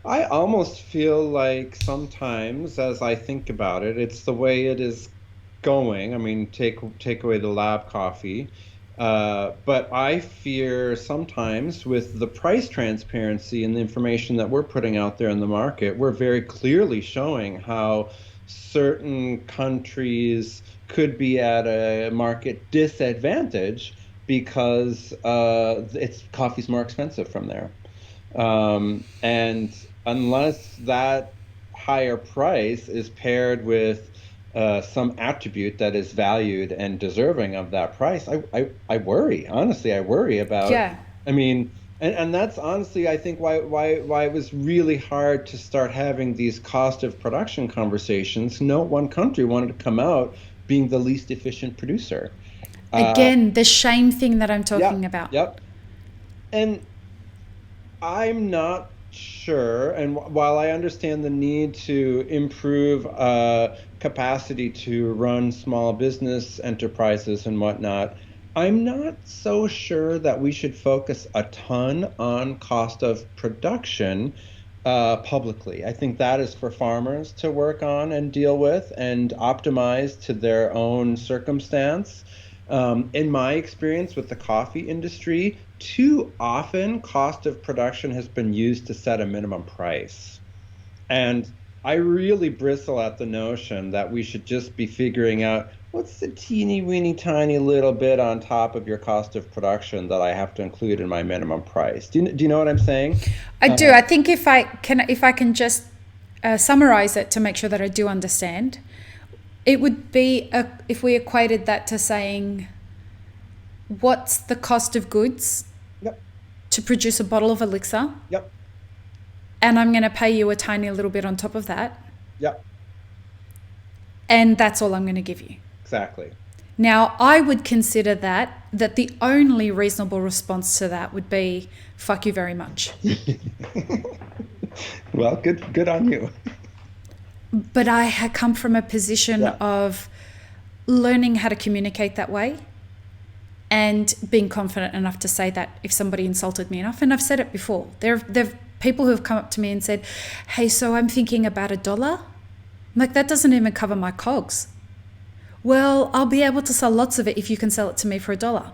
I almost feel like sometimes, as I think about it, it's the way it is going. I mean, take away the lab coffee. But I fear sometimes with the price transparency and the information that we're putting out there in the market, we're very clearly showing how certain countries could be at a market disadvantage because coffee's more expensive from there. And unless that higher price is paired with some attribute that is valued and deserving of that price, I worry. Honestly, I worry about. Yeah. I mean, and that's honestly, I think why it was really hard to start having these cost of production conversations. No one country wanted to come out being the least efficient producer. Again, the shame thing that I'm talking about. Yep. And I'm not sure, and while I understand the need to improve capacity to run small business enterprises and whatnot, I'm not so sure that we should focus a ton on cost of production publicly. I think that is for farmers to work on and deal with and optimize to their own circumstance. In my experience with the coffee industry, too often cost of production has been used to set a minimum price. And I really bristle at the notion that we should just be figuring out what's the teeny weeny tiny little bit on top of your cost of production that I have to include in my minimum price. Do you know what I'm saying? I do. I think if I can just summarize it to make sure that I do understand, it would be if we equated that to saying, what's the cost of goods to produce a bottle of elixir? Yep. And I'm going to pay you a tiny little bit on top of that. Yep. And that's all I'm going to give you. Exactly. Now, I would consider that the only reasonable response to that would be, fuck you very much. Well, good on you. But I had come from a position of learning how to communicate that way and being confident enough to say that if somebody insulted me enough, and I've said it before. There've people who have come up to me and said, hey, so I'm thinking about $1. I'm like, that doesn't even cover my cogs. Well, I'll be able to sell lots of it if you can sell it to me for $1.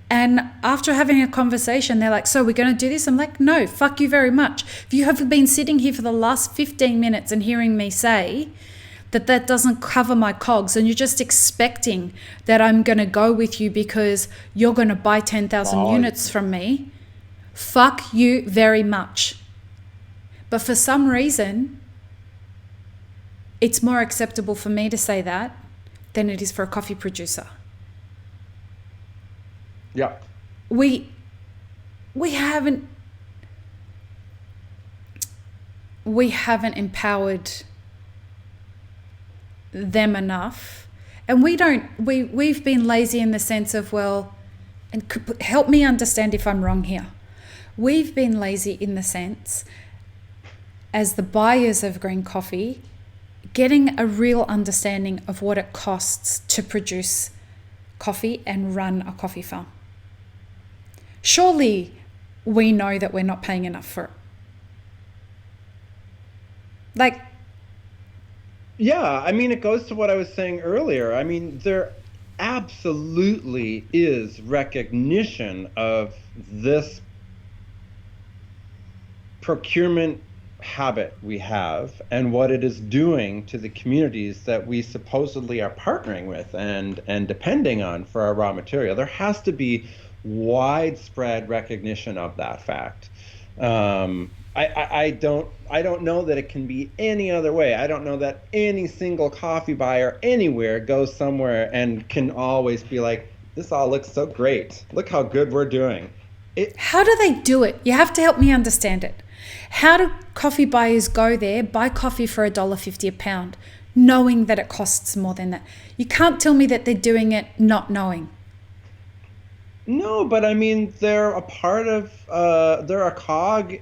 And after having a conversation, they're like, so we're going to do this? I'm like, no, fuck you very much. If you have been sitting here for the last 15 minutes and hearing me say that doesn't cover my cogs, and you're just expecting that I'm going to go with you because you're going to buy 10,000 units from me, fuck you very much. But for some reason, it's more acceptable for me to say that than it is for a coffee producer. Yeah. We haven't empowered them enough, and we've been lazy in the sense of, well, and help me understand if I'm wrong here. We've been lazy in the sense, as the buyers of green coffee, getting a real understanding of what it costs to produce coffee and run a coffee farm. Surely we know that we're not paying enough for it. Like, yeah, I mean, it goes to what I was saying earlier. I mean, there absolutely is recognition of this procurement habit we have and what it is doing to the communities that we supposedly are partnering with and depending on for our raw material. There has to be widespread recognition of that fact. I don't know that it can be any other way. I don't know that any single coffee buyer anywhere goes somewhere and can always be like, this all looks so great. Look how good we're doing. How do they do it? You have to help me understand it. How do coffee buyers go there, buy coffee for $1.50 a pound, knowing that it costs more than that? You can't tell me that they're doing it not knowing. No, but I mean, they're a cog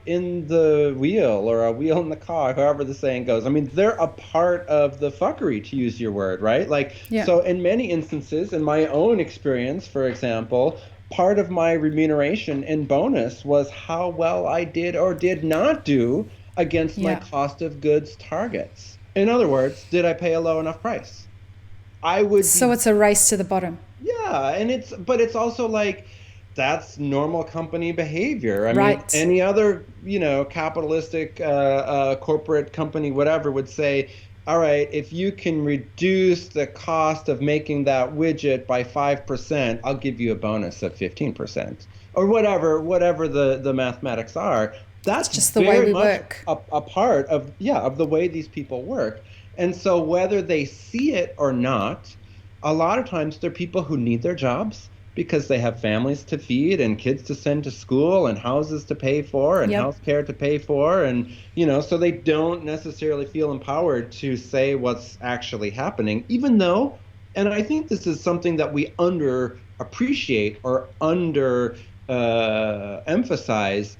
in the wheel or a wheel in the cog, however the saying goes. I mean, they're a part of the fuckery, to use your word, right? Like, Yeah. so in many instances, in my own experience, for example, part of my remuneration and bonus was how well I did or did not do against my Yeah. cost of goods targets. In other words, did I pay a low enough price? I would So be it's a race to the bottom. Yeah, and it's also like that's normal company behavior. I mean, Right. any other, capitalistic corporate company, whatever, would say, all right, if you can reduce the cost of making that widget by 5%, I'll give you a bonus of 15%, or whatever the mathematics are. It's That's just the way very we much work. a part of, yeah, of the way these people work. And so whether they see it or not, a lot of times they're people who need their jobs because they have families to feed and kids to send to school and houses to pay for and Yep. health care to pay for. And, so they don't necessarily feel empowered to say what's actually happening, even though, and I think this is something that we under appreciate or under emphasize,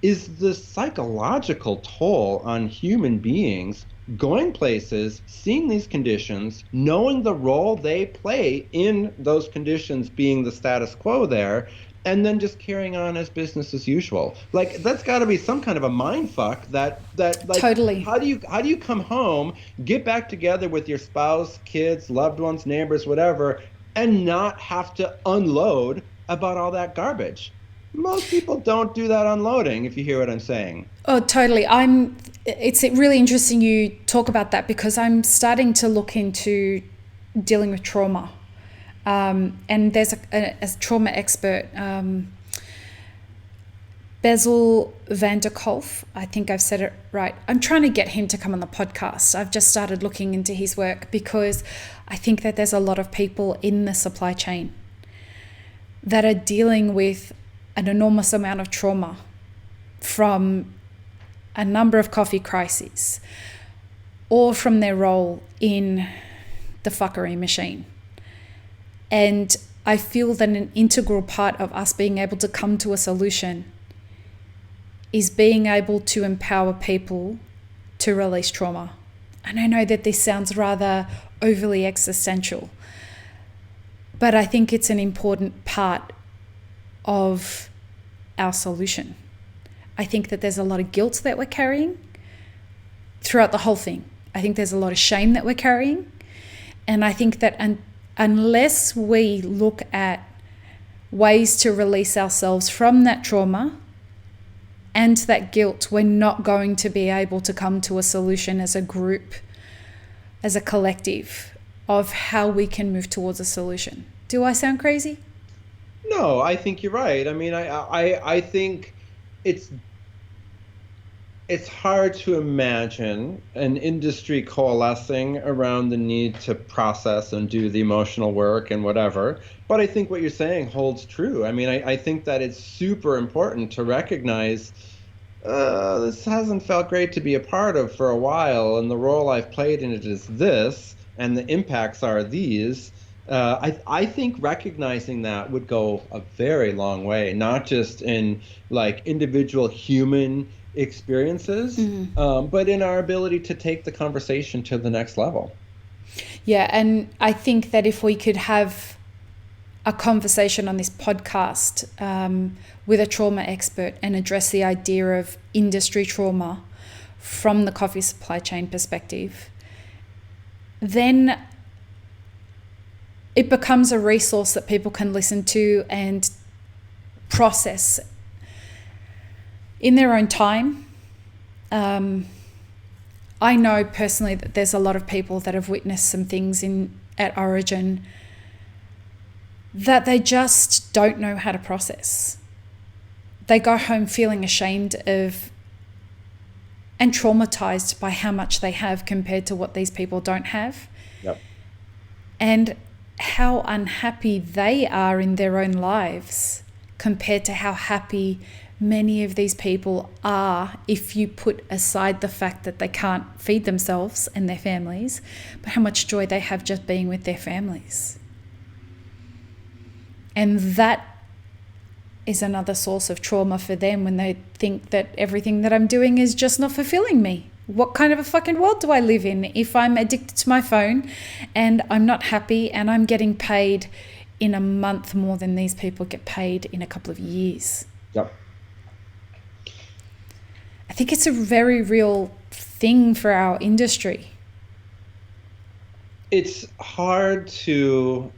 is the psychological toll on human beings going places, seeing these conditions, knowing the role they play in those conditions being the status quo there, and then just carrying on as business as usual. Like that's got to be some kind of a mind fuck that like Totally. how do you come home, get back together with your spouse, kids, loved ones, neighbors, whatever, and not have to unload about all that garbage? Most people don't do that unloading, if you hear what I'm saying. Oh, totally. It's really interesting you talk about that because I'm starting to look into dealing with trauma. And there's a trauma expert, Bezel van der Kolf. I think I've said it right. I'm trying to get him to come on the podcast. I've just started looking into his work because I think that there's a lot of people in the supply chain that are dealing with an enormous amount of trauma from a number of coffee crises or from their role in the fuckery machine. And I feel that an integral part of us being able to come to a solution is being able to empower people to release trauma. And I know that this sounds rather overly existential, but I think it's an important part of our solution. I think that there's a lot of guilt that we're carrying throughout the whole thing. I think there's a lot of shame that we're carrying. And I think that unless we look at ways to release ourselves from that trauma and that guilt, we're not going to be able to come to a solution as a group, as a collective, of how we can move towards a solution. Do I sound crazy? No, I think you're right. I mean, I think it's it's hard to imagine an industry coalescing around the need to process and do the emotional work and whatever. But I think what you're saying holds true. I mean, I think that it's super important to recognize this hasn't felt great to be a part of for a while, and the role I've played in it is this, and the impacts are these. I think recognizing that would go a very long way, not just in like individual human experiences, but in our ability to take the conversation to the next level. Yeah, and I think that if we could have a conversation on this podcast with a trauma expert and address the idea of industry trauma from the coffee supply chain perspective, then it becomes a resource that people can listen to and process in their own time. I know personally that there's a lot of people that have witnessed some things at Origin that they just don't know how to process. They go home feeling ashamed of and traumatized by how much they have compared to what these people don't have. Yep. And how unhappy they are in their own lives compared to how happy many of these people are if you put aside the fact that they can't feed themselves and their families, but how much joy they have just being with their families. And that is another source of trauma for them when they think that everything that I'm doing is just not fulfilling me. What kind of a fucking world do I live in if I'm addicted to my phone and I'm not happy and I'm getting paid in a month more than these people get paid in a couple of years? Yep. I think it's a very real thing for our industry. It's hard to,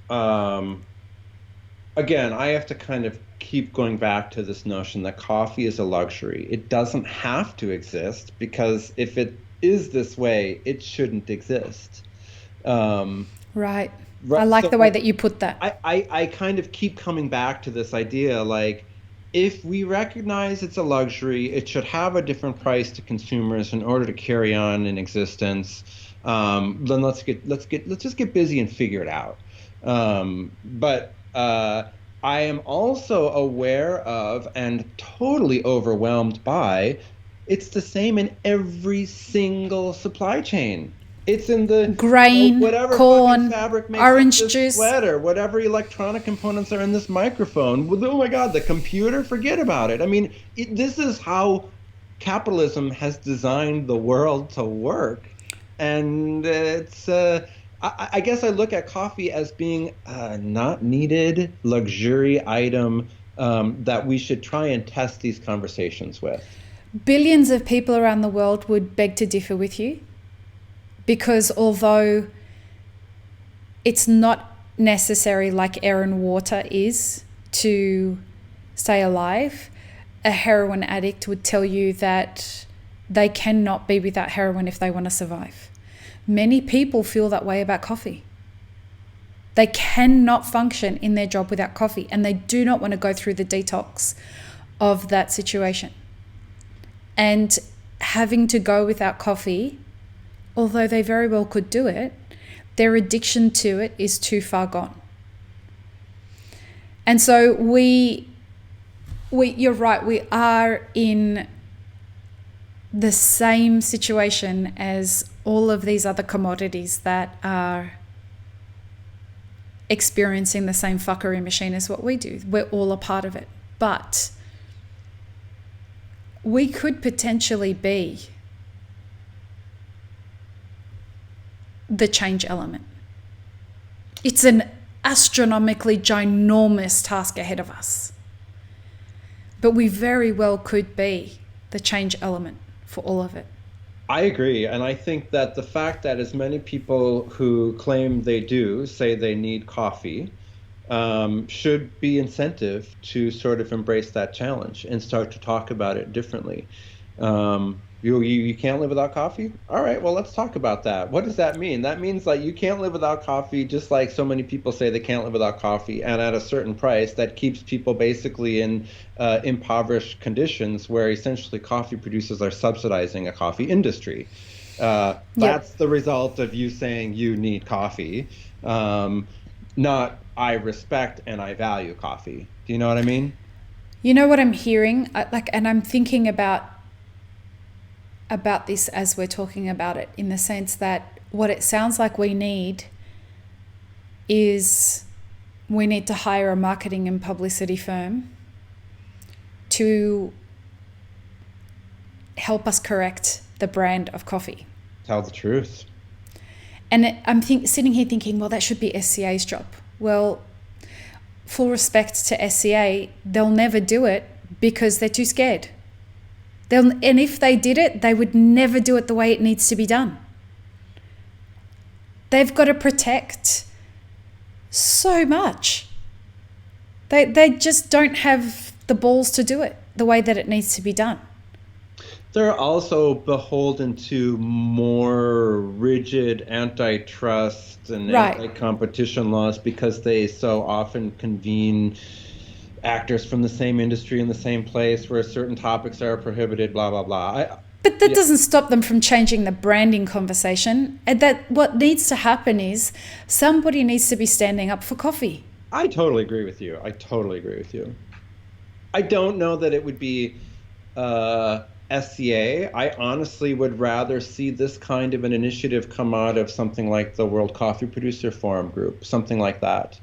again, I have to kind of keep going back to this notion that coffee is a luxury. It doesn't have to exist, because if it is this way, it shouldn't exist. Right. I like the way that you put that. I kind of keep coming back to this idea, like, if we recognize it's a luxury, it should have a different price to consumers in order to carry on in existence. Then let's just get busy and figure it out. But I am also aware of and totally overwhelmed by, it's the same in every single supply chain. It's in the grain, whatever corn, fabric makes orange this juice, sweater, whatever electronic components are in this microphone. Oh my God, the computer, forget about it. I mean, this is how capitalism has designed the world to work. And it's, I guess I look at coffee as being a not needed luxury item that we should try and test these conversations with. Billions of people around the world would beg to differ with you, because although it's not necessary like air and water is to stay alive, a heroin addict would tell you that they cannot be without heroin if they want to survive. Many people feel that way about coffee. They cannot function in their job without coffee, and they do not want to go through the detox of that situation. And having to go without coffee, although they very well could do it, their addiction to it is too far gone. And so you're right, we are in the same situation as all of these other commodities that are experiencing the same fuckery machine as what we do. We're all a part of it. But we could potentially be the change element. It's an astronomically ginormous task ahead of us. But we very well could be the change element for all of it. I agree. And I think that the fact that as many people who claim they do say they need coffee should be incentive to sort of embrace that challenge and start to talk about it differently. You can't live without coffee? All right, well, let's talk about that. What does that mean? That means like you can't live without coffee, just like so many people say they can't live without coffee, and at a certain price that keeps people basically in impoverished conditions where essentially coffee producers are subsidizing a coffee industry. That's the result of you saying you need coffee, not I respect and I value coffee. Do you know what I mean? You know what I'm hearing? And I'm thinking about this as we're talking about it, in the sense that what it sounds like we need is we need to hire a marketing and publicity firm to help us correct the brand of coffee. Tell the truth. And I'm sitting here thinking, well, that should be SCA's job. Well, full respect to SCA, they'll never do it because they're too scared. And if they did it, they would never do it the way it needs to be done. They've got to protect so much. They just don't have the balls to do it the way that it needs to be done. They're also beholden to more rigid antitrust and anti-competition laws because they so often convene actors from the same industry in the same place where certain topics are prohibited, blah, blah, blah. But that doesn't stop them from changing the branding conversation. And that what needs to happen is somebody needs to be standing up for coffee. I totally agree with you. I don't know that it would be SCA. I honestly would rather see this kind of an initiative come out of something like the World Coffee Producer Forum Group, something like that.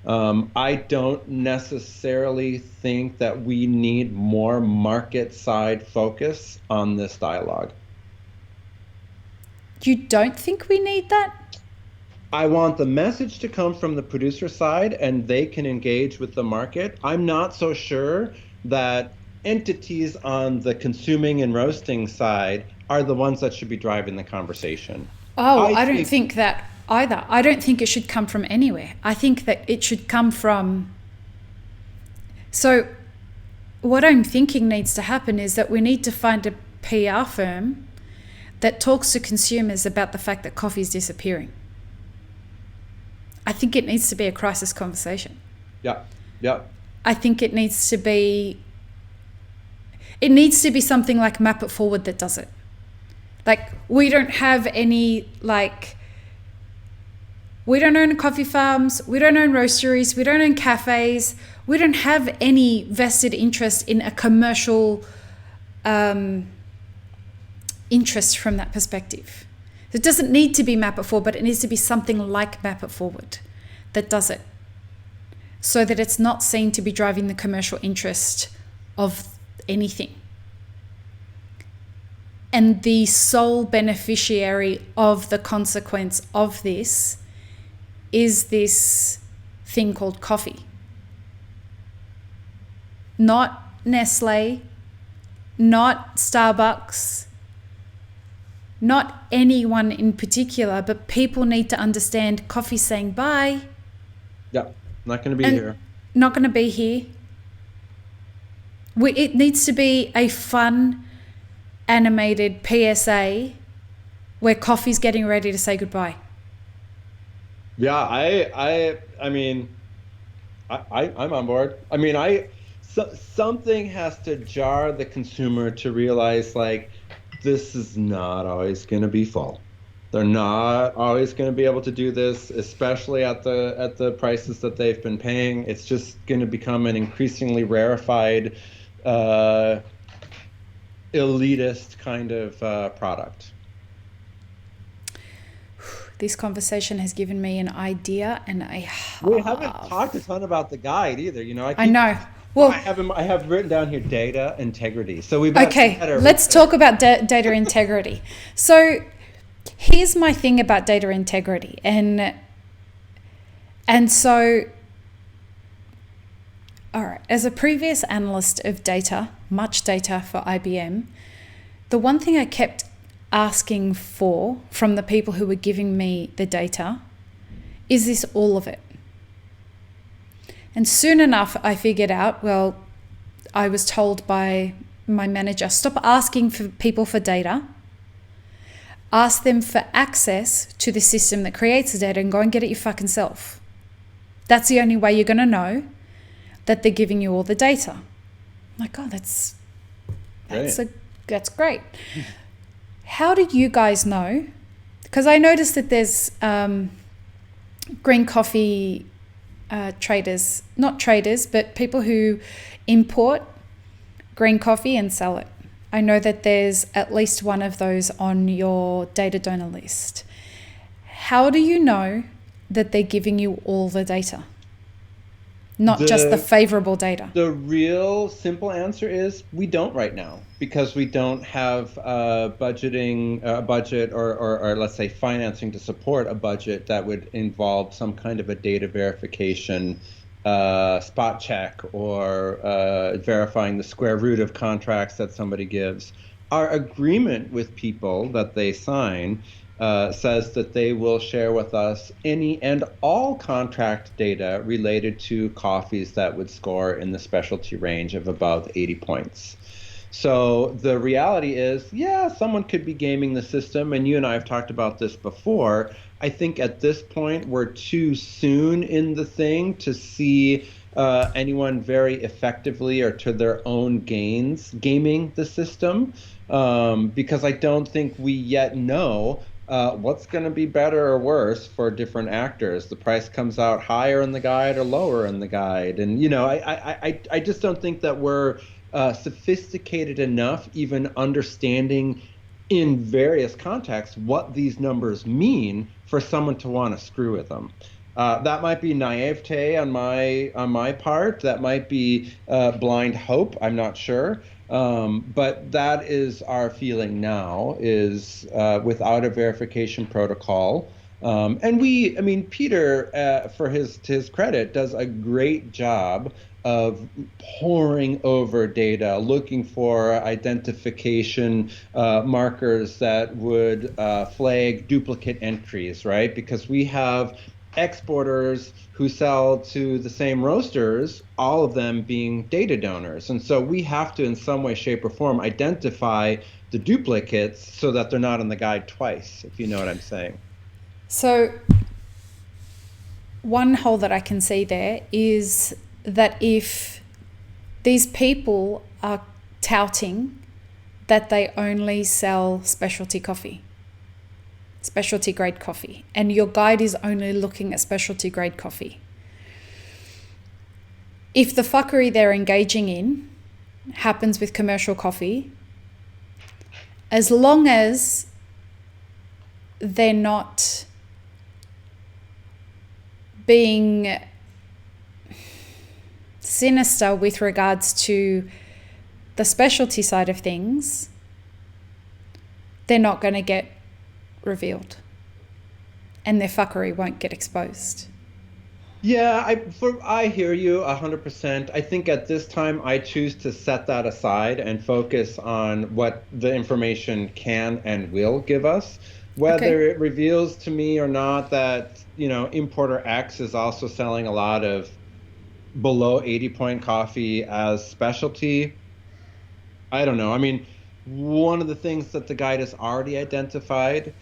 I don't necessarily think that we need more market side focus on this dialogue. You don't think we need that? I want the message to come from the producer side and they can engage with the market. I'm not so sure that entities on the consuming and roasting side are the ones that should be driving the conversation. Oh, I don't think that either. I don't think it should come from anywhere. I think that it should come from... So what I'm thinking needs to happen is that we need to find a PR firm that talks to consumers about the fact that coffee is disappearing. I think it needs to be a crisis conversation. Yeah, yeah. I think it needs to be something like Map It Forward that does it. Like, we don't have any, like, we don't own coffee farms, we don't own roasteries, we don't own cafes, we don't have any vested interest in a commercial interest from that perspective. It doesn't need to be Map It Forward, but it needs to be something like Map It Forward that does it, so that it's not seen to be driving the commercial interest of anything. And the sole beneficiary of the consequence of this is this thing called coffee. Not Nestle, not Starbucks, not anyone in particular, but people need to understand coffee's saying bye. Yeah, not going to be here. Not going to be here. It needs to be a fun, animated PSA where coffee's getting ready to say goodbye. Yeah, I mean, I'm on board. I mean, something has to jar the consumer to realize, like, this is not always going to be full. They're not always going to be able to do this, especially at the prices that they've been paying. It's just going to become an increasingly rarefied, elitist kind of product. This conversation has given me an idea, and we haven't talked a ton about the guide either. You know, I know. Well, I have written down here data integrity. So let's talk about data integrity. So here's my thing about data integrity, and so, all right, as a previous analyst of data, much data for IBM, the one thing I kept asking for from the people who were giving me the data is this all of it? And soon enough, I figured out, well, I was told by my manager, stop asking for people for data. Ask them for access to the system that creates the data and go and get it your fucking self. That's the only way you're going to know that they're giving you all the data. I'm like, oh, that's great. How do you guys know? Because I noticed that there's green coffee traders, not traders, but people who import green coffee and sell it. I know that there's at least one of those on your data donor list. How do you know that they're giving you all the data? Not just the favorable data. The real simple answer is we don't right now, because we don't have budget or let's say financing to support a budget that would involve some kind of a data verification spot check or verifying the square root of contracts that somebody gives. Our agreement with people that they sign says that they will share with us any and all contract data related to coffees that would score in the specialty range of above 80 points. So the reality is, yeah, someone could be gaming the system, and you and I have talked about this before. I think at this point we're too soon in the thing to see anyone very effectively or to their own gains gaming the system, because I don't think we yet know what's going to be better or worse for different actors. The price comes out higher in the guide or lower in the guide. And, you know, I just don't think that we're sophisticated enough, even understanding in various contexts what these numbers mean for someone to want to screw with them. That might be naivete on my part. That might be blind hope. I'm not sure. But that is our feeling now, is without a verification protocol. And I mean, Peter, for to his credit, does a great job of poring over data, looking for identification markers that would flag duplicate entries, right? Because we have exporters who sell to the same roasters, all of them being data donors. And so we have to, in some way, shape, or form, identify the duplicates so that they're not in the guide twice, if you know what I'm saying. So one hole that I can see there is that if these people are touting that they only sell specialty coffee, specialty grade coffee, and your guide is only looking at specialty grade coffee, if the fuckery they're engaging in happens with commercial coffee, as long as they're not being sinister with regards to the specialty side of things, they're not going to get revealed and their fuckery won't get exposed. Yeah, I hear you 100%. I think at this time I choose to set that aside and focus on what the information can and will give us. Whether it reveals to me or not that, importer X is also selling a lot of below 80 point coffee as specialty, I don't know. I mean, one of the things that the guide has already identified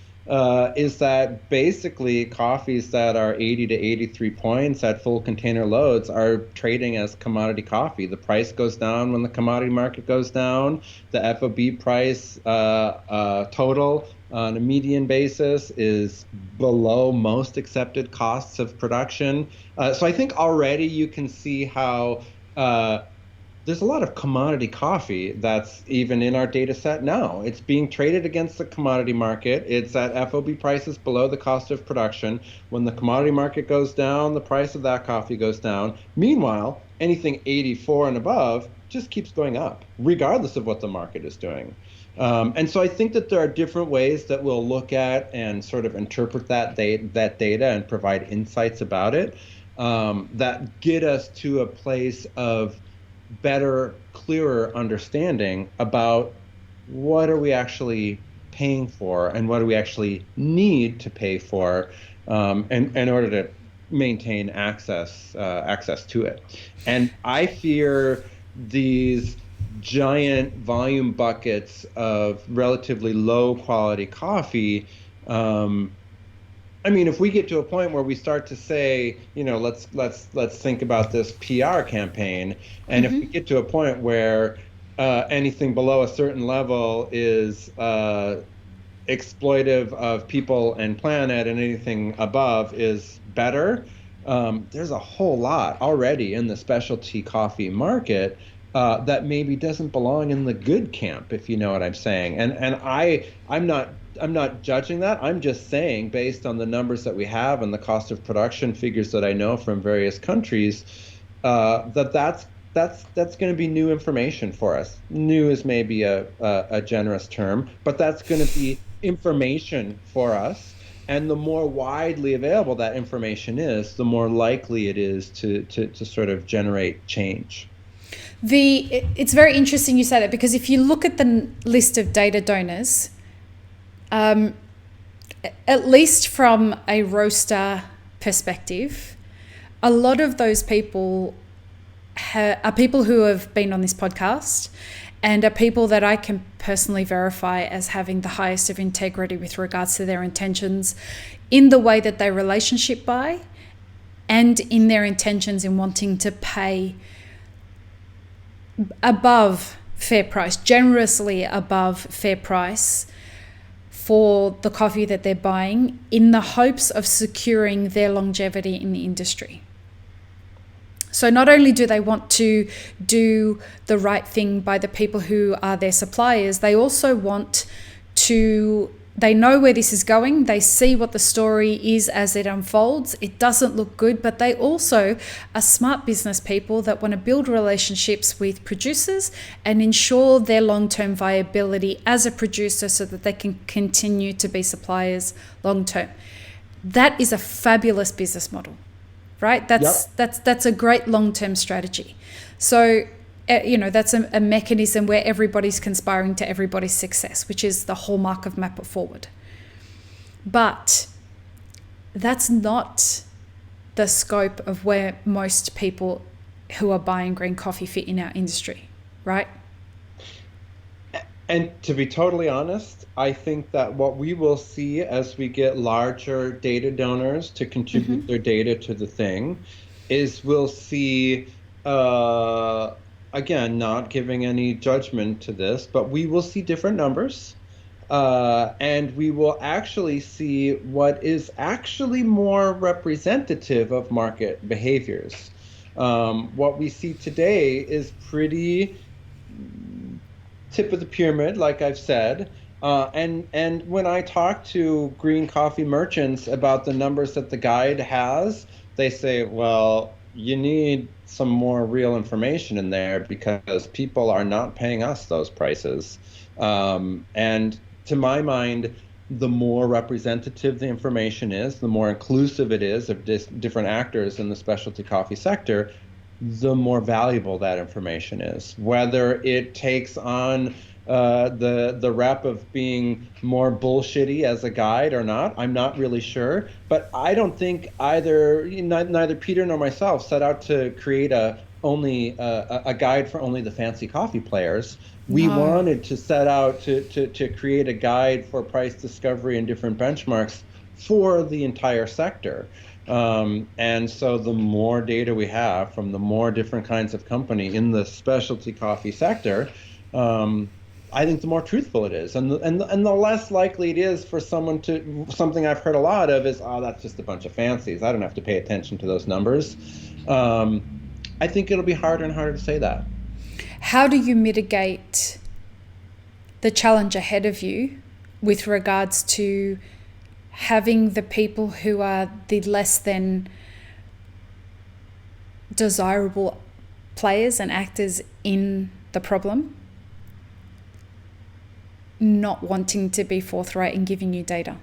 is that basically coffees that are 80 to 83 points at full container loads are trading as commodity coffee. The price goes down when the commodity market goes down. The FOB price total on a median basis is below most accepted costs of production. So I think already you can see how there's a lot of commodity coffee that's even in our data set now. It's being traded against the commodity market. It's at FOB prices below the cost of production. When the commodity market goes down, the price of that coffee goes down. Meanwhile, anything 84 and above just keeps going up, regardless of what the market is doing. And so I think that there are different ways that we'll look at and sort of interpret that data and provide insights about it that get us to a place of better, clearer understanding about what are we actually paying for and what do we actually need to pay for in order to maintain access to it. And I fear these giant volume buckets of relatively low quality coffee. I mean, if we get to a point where we start to say, let's think about this PR campaign, and if we get to a point where anything below a certain level is exploitive of people and planet, and anything above is better, there's a whole lot already in the specialty coffee market that maybe doesn't belong in the good camp, if you know what I'm saying. And I'm not judging that. I'm just saying, based on the numbers that we have and the cost of production figures that I know from various countries, that's going to be new information for us. New is maybe a generous term, but that's going to be information for us. And the more widely available that information is, the more likely it is to sort of generate change. It's very interesting you say that, because if you look at the list of data donors, at least from a roaster perspective, a lot of those people are people who have been on this podcast and are people that I can personally verify as having the highest of integrity with regards to their intentions in the way that they relationship buy and in their intentions in wanting to pay above fair price, generously above fair price for the coffee that they're buying, in the hopes of securing their longevity in the industry. So not only do they want to do the right thing by the people who are their suppliers, they also want to they know where this is going. They see what the story is as it unfolds. It doesn't look good, but they also are smart business people that want to build relationships with producers and ensure their long-term viability as a producer so that they can continue to be suppliers long-term. That is a fabulous business model, right? That's a great long-term strategy. So, that's a mechanism where everybody's conspiring to everybody's success, which is the hallmark of Map It Forward. But that's not the scope of where most people who are buying green coffee fit in our industry, right? And to be totally honest, I think that what we will see as we get larger data donors to contribute their data to the thing is we'll see, again, not giving any judgment to this, but we will see different numbers. And we will actually see what is actually more representative of market behaviors. What we see today is pretty tip of the pyramid, like I've said. And when I talk to green coffee merchants about the numbers that the guide has, they say, well, you need some more real information in there because people are not paying us those prices. And to my mind, the more representative the information is, the more inclusive it is of different actors in the specialty coffee sector, the more valuable that information is. Whether it takes on the rep of being more bullshitty as a guide or not, I'm not really sure. But I don't think neither Peter nor myself set out to create a guide for only the fancy coffee players. We wanted to set out to create a guide for price discovery and different benchmarks for the entire sector. And so the more data we have from the more different kinds of company in the specialty coffee sector, I think the more truthful it is. And the less likely it is for someone something I've heard a lot of is, oh, that's just a bunch of fancies. I don't have to pay attention to those numbers. I think it'll be harder and harder to say that. How do you mitigate the challenge ahead of you with regards to having the people who are the less than desirable players and actors in the problem not wanting to be forthright in giving you data?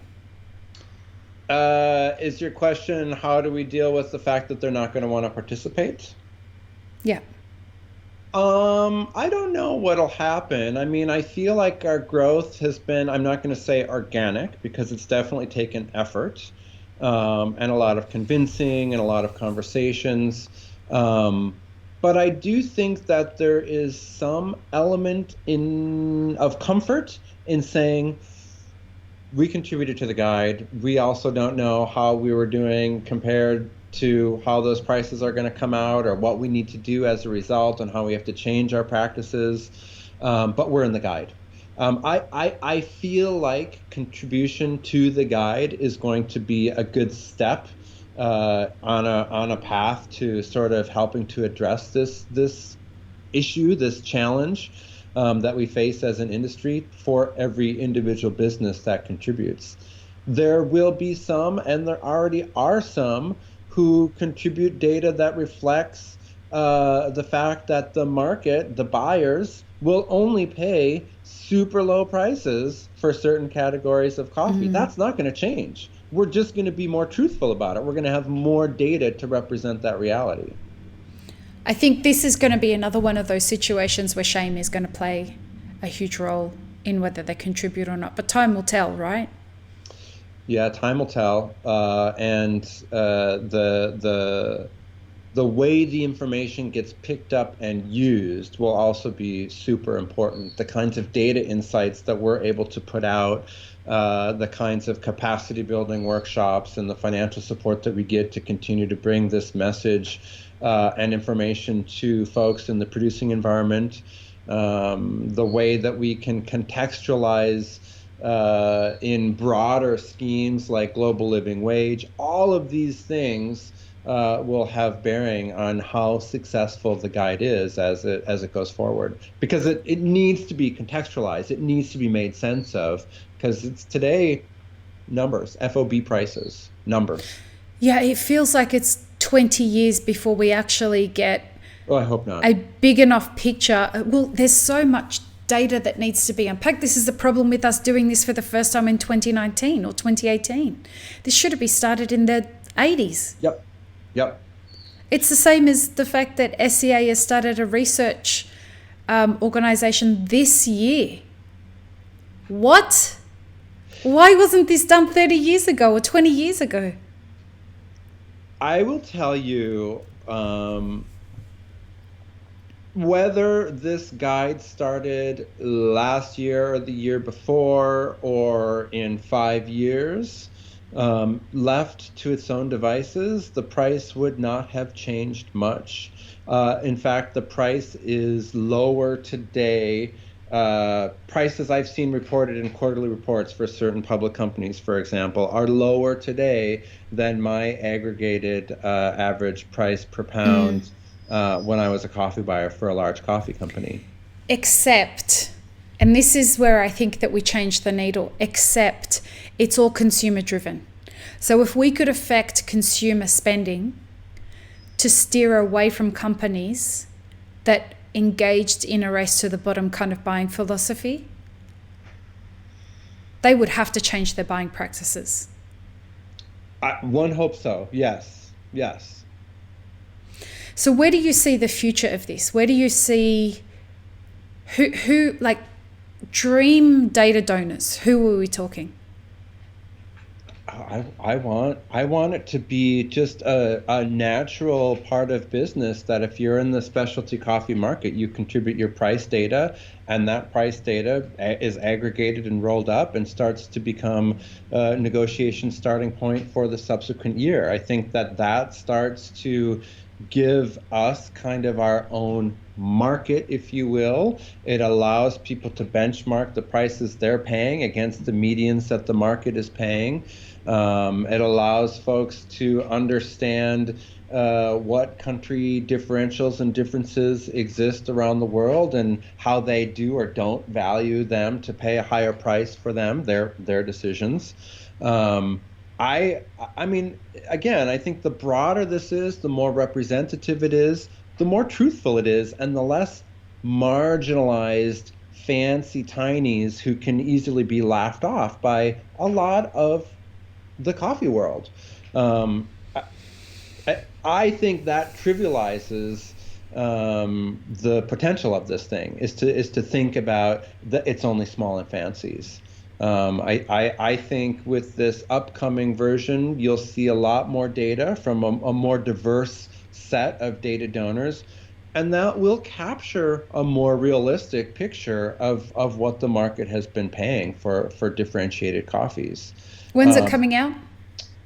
Is your question, how do we deal with the fact that they're not going to want to participate? Yeah. I don't know what'll happen. I mean, I feel like our growth has been, I'm not going to say organic because it's definitely taken effort, and a lot of convincing and a lot of conversations. But I do think that there is some element of comfort in saying we contributed to the guide. We also don't know how we were doing compared to how those prices are going to come out or what we need to do as a result and how we have to change our practices. But we're in the guide. I feel like contribution to the guide is going to be a good step on a path to sort of helping to address this issue, this challenge that we face as an industry for every individual business that contributes. There will be some, and there already are some, who contribute data that reflects the fact that the market, the buyers, will only pay super low prices for certain categories of coffee. That's not going to change. We're just going to be more truthful about it. We're going to have more data to represent that reality. I think this is going to be another one of those situations where shame is going to play a huge role in whether they contribute or not. But time will tell, right? Yeah, time will tell. And the way the information gets picked up and used will also be super important. The kinds of data insights that we're able to put out, the kinds of capacity building workshops and the financial support that we get to continue to bring this message and information to folks in the producing environment, the way that we can contextualize in broader schemes like global living wage, all of these things will have bearing on how successful the guide is as it goes forward. Because it needs to be contextualized. It needs to be made sense of, because it's today numbers, FOB prices, numbers. Yeah, it feels like it's 20 years before we actually get Oh, I hope not. a big enough picture. Well, there's so much data that needs to be unpacked. This is the problem with us doing this for the first time in 2019 or 2018. This should have been started in the 80s. Yep. It's the same as the fact that SCA has started a research organization this year. What? Why wasn't this done 30 years ago or 20 years ago? I will tell you, whether this guide started last year or the year before or in 5 years, left to its own devices, the price would not have changed much. In fact, the price is lower today. Prices I've seen reported in quarterly reports for certain public companies, for example, are lower today than my aggregated average price per pound when I was a coffee buyer for a large coffee company. Except, and this is where I think that we change the needle, except it's all consumer driven. So if we could affect consumer spending to steer away from companies that engaged in a race to the bottom kind of buying philosophy, they would have to change their buying practices. One hopes so. Yes. So where do you see the future of this? Where do you see who like dream data donors? Who are we talking? I want it to be just a natural part of business that if you're in the specialty coffee market, you contribute your price data, and that price data is aggregated and rolled up and starts to become a negotiation starting point for the subsequent year. I think that starts to give us kind of our own market, if you will. It allows people to benchmark the prices they're paying against the medians that the market is paying. It allows folks to understand what country differentials and differences exist around the world and how they do or don't value them to pay a higher price for them, their decisions. I mean, again, I think the broader this is, the more representative it is, the more truthful it is, and the less marginalized, fancy tinies who can easily be laughed off by a lot of the coffee world. I think that trivializes the potential of this thing, is to think about that it's only small and fancies. I think with this upcoming version, you'll see a lot more data from a more diverse set of data donors, and that will capture a more realistic picture of what the market has been paying for differentiated coffees. When's it coming out?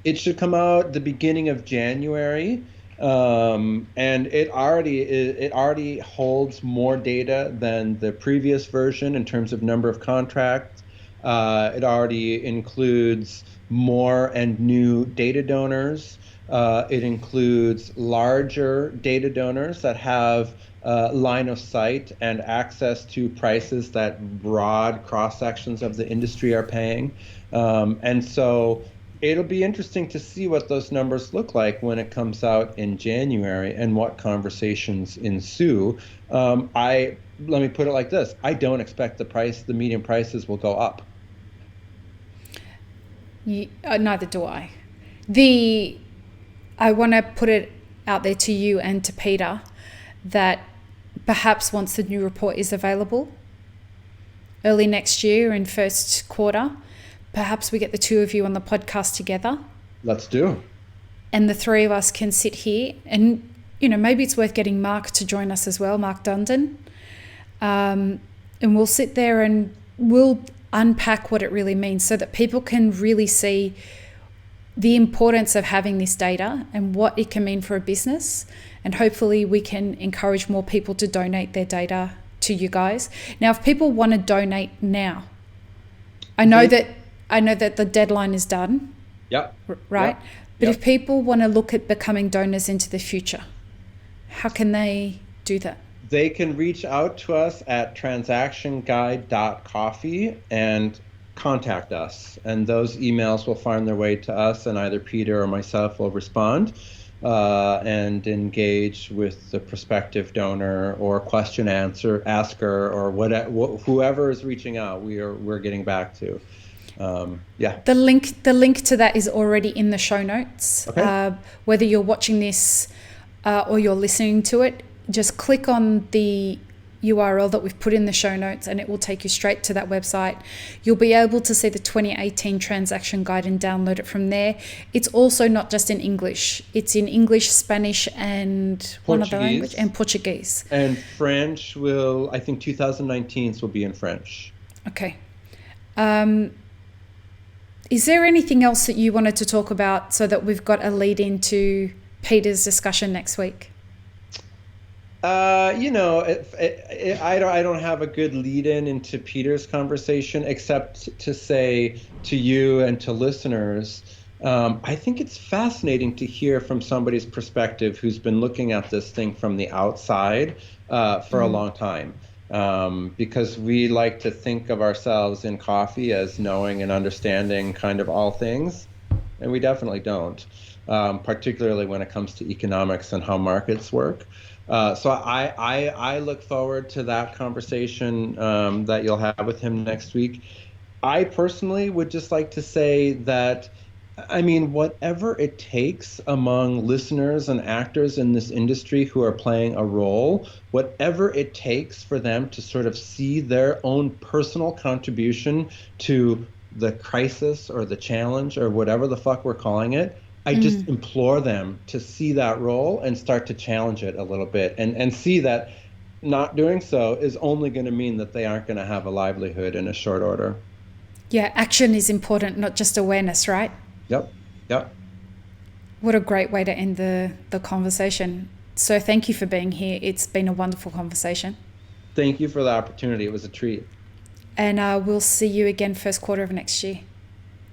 It should come out the beginning of January. And it already holds more data than the previous version in terms of number of contracts. It already includes more and new data donors. It includes larger data donors that have line of sight and access to prices that broad cross sections of the industry are paying. And so it'll be interesting to see what those numbers look like when it comes out in January and what conversations ensue. Let me put it like this. I don't expect the median prices will go up. Neither do I. I want to put it out there to you and to Peter that perhaps once the new report is available early next year in first quarter, perhaps we get the two of you on the podcast together. Let's do. And the three of us can sit here and, maybe it's worth getting Mark to join us as well, Mark Dundon. And we'll sit there and we'll unpack what it really means so that people can really see the importance of having this data and what it can mean for a business. And hopefully we can encourage more people to donate their data to you guys. Now, if people want to donate now, I know that the deadline is done. Yep. Right? Yep. But if people want to look at becoming donors into the future, how can they do that? They can reach out to us at transactionguide.coffee and contact us. And those emails will find their way to us, and either Peter or myself will respond and engage with the prospective donor or question asker or whoever is reaching out. We're getting back to. The link to that is already in the show notes. Okay. Whether you're watching this or you're listening to it, just click on the URL that we've put in the show notes and it will take you straight to that website. You'll be able to see the 2018 transaction guide and download it from there. It's also not just in English. It's in English, Spanish, and Portuguese. One other language, and Portuguese. And French I think 2019's will be in French. Okay. Is there anything else that you wanted to talk about so that we've got a lead into Peter's discussion next week? I don't have a good lead-in into Peter's conversation, except to say to you and to listeners, I think it's fascinating to hear from somebody's perspective who's been looking at this thing from the outside for a long time. Because we like to think of ourselves in coffee as knowing and understanding kind of all things, and we definitely don't, particularly when it comes to economics and how markets work. So I look forward to that conversation that you'll have with him next week. I personally would just like to say that, I mean, whatever it takes among listeners and actors in this industry who are playing a role, whatever it takes for them to sort of see their own personal contribution to the crisis or the challenge or whatever the fuck we're calling it, I just implore them to see that role and start to challenge it a little bit and see that not doing so is only going to mean that they aren't going to have a livelihood in a short order. Yeah, action is important, not just awareness, right? Yep. What a great way to end the conversation. So thank you for being here. It's been a wonderful conversation. Thank you for the opportunity. It was a treat. And we'll see you again first quarter of next year.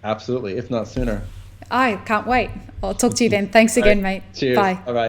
Absolutely, if not sooner. I can't wait. I'll talk to you then. Thanks again, mate. Cheers. Bye. Bye-bye.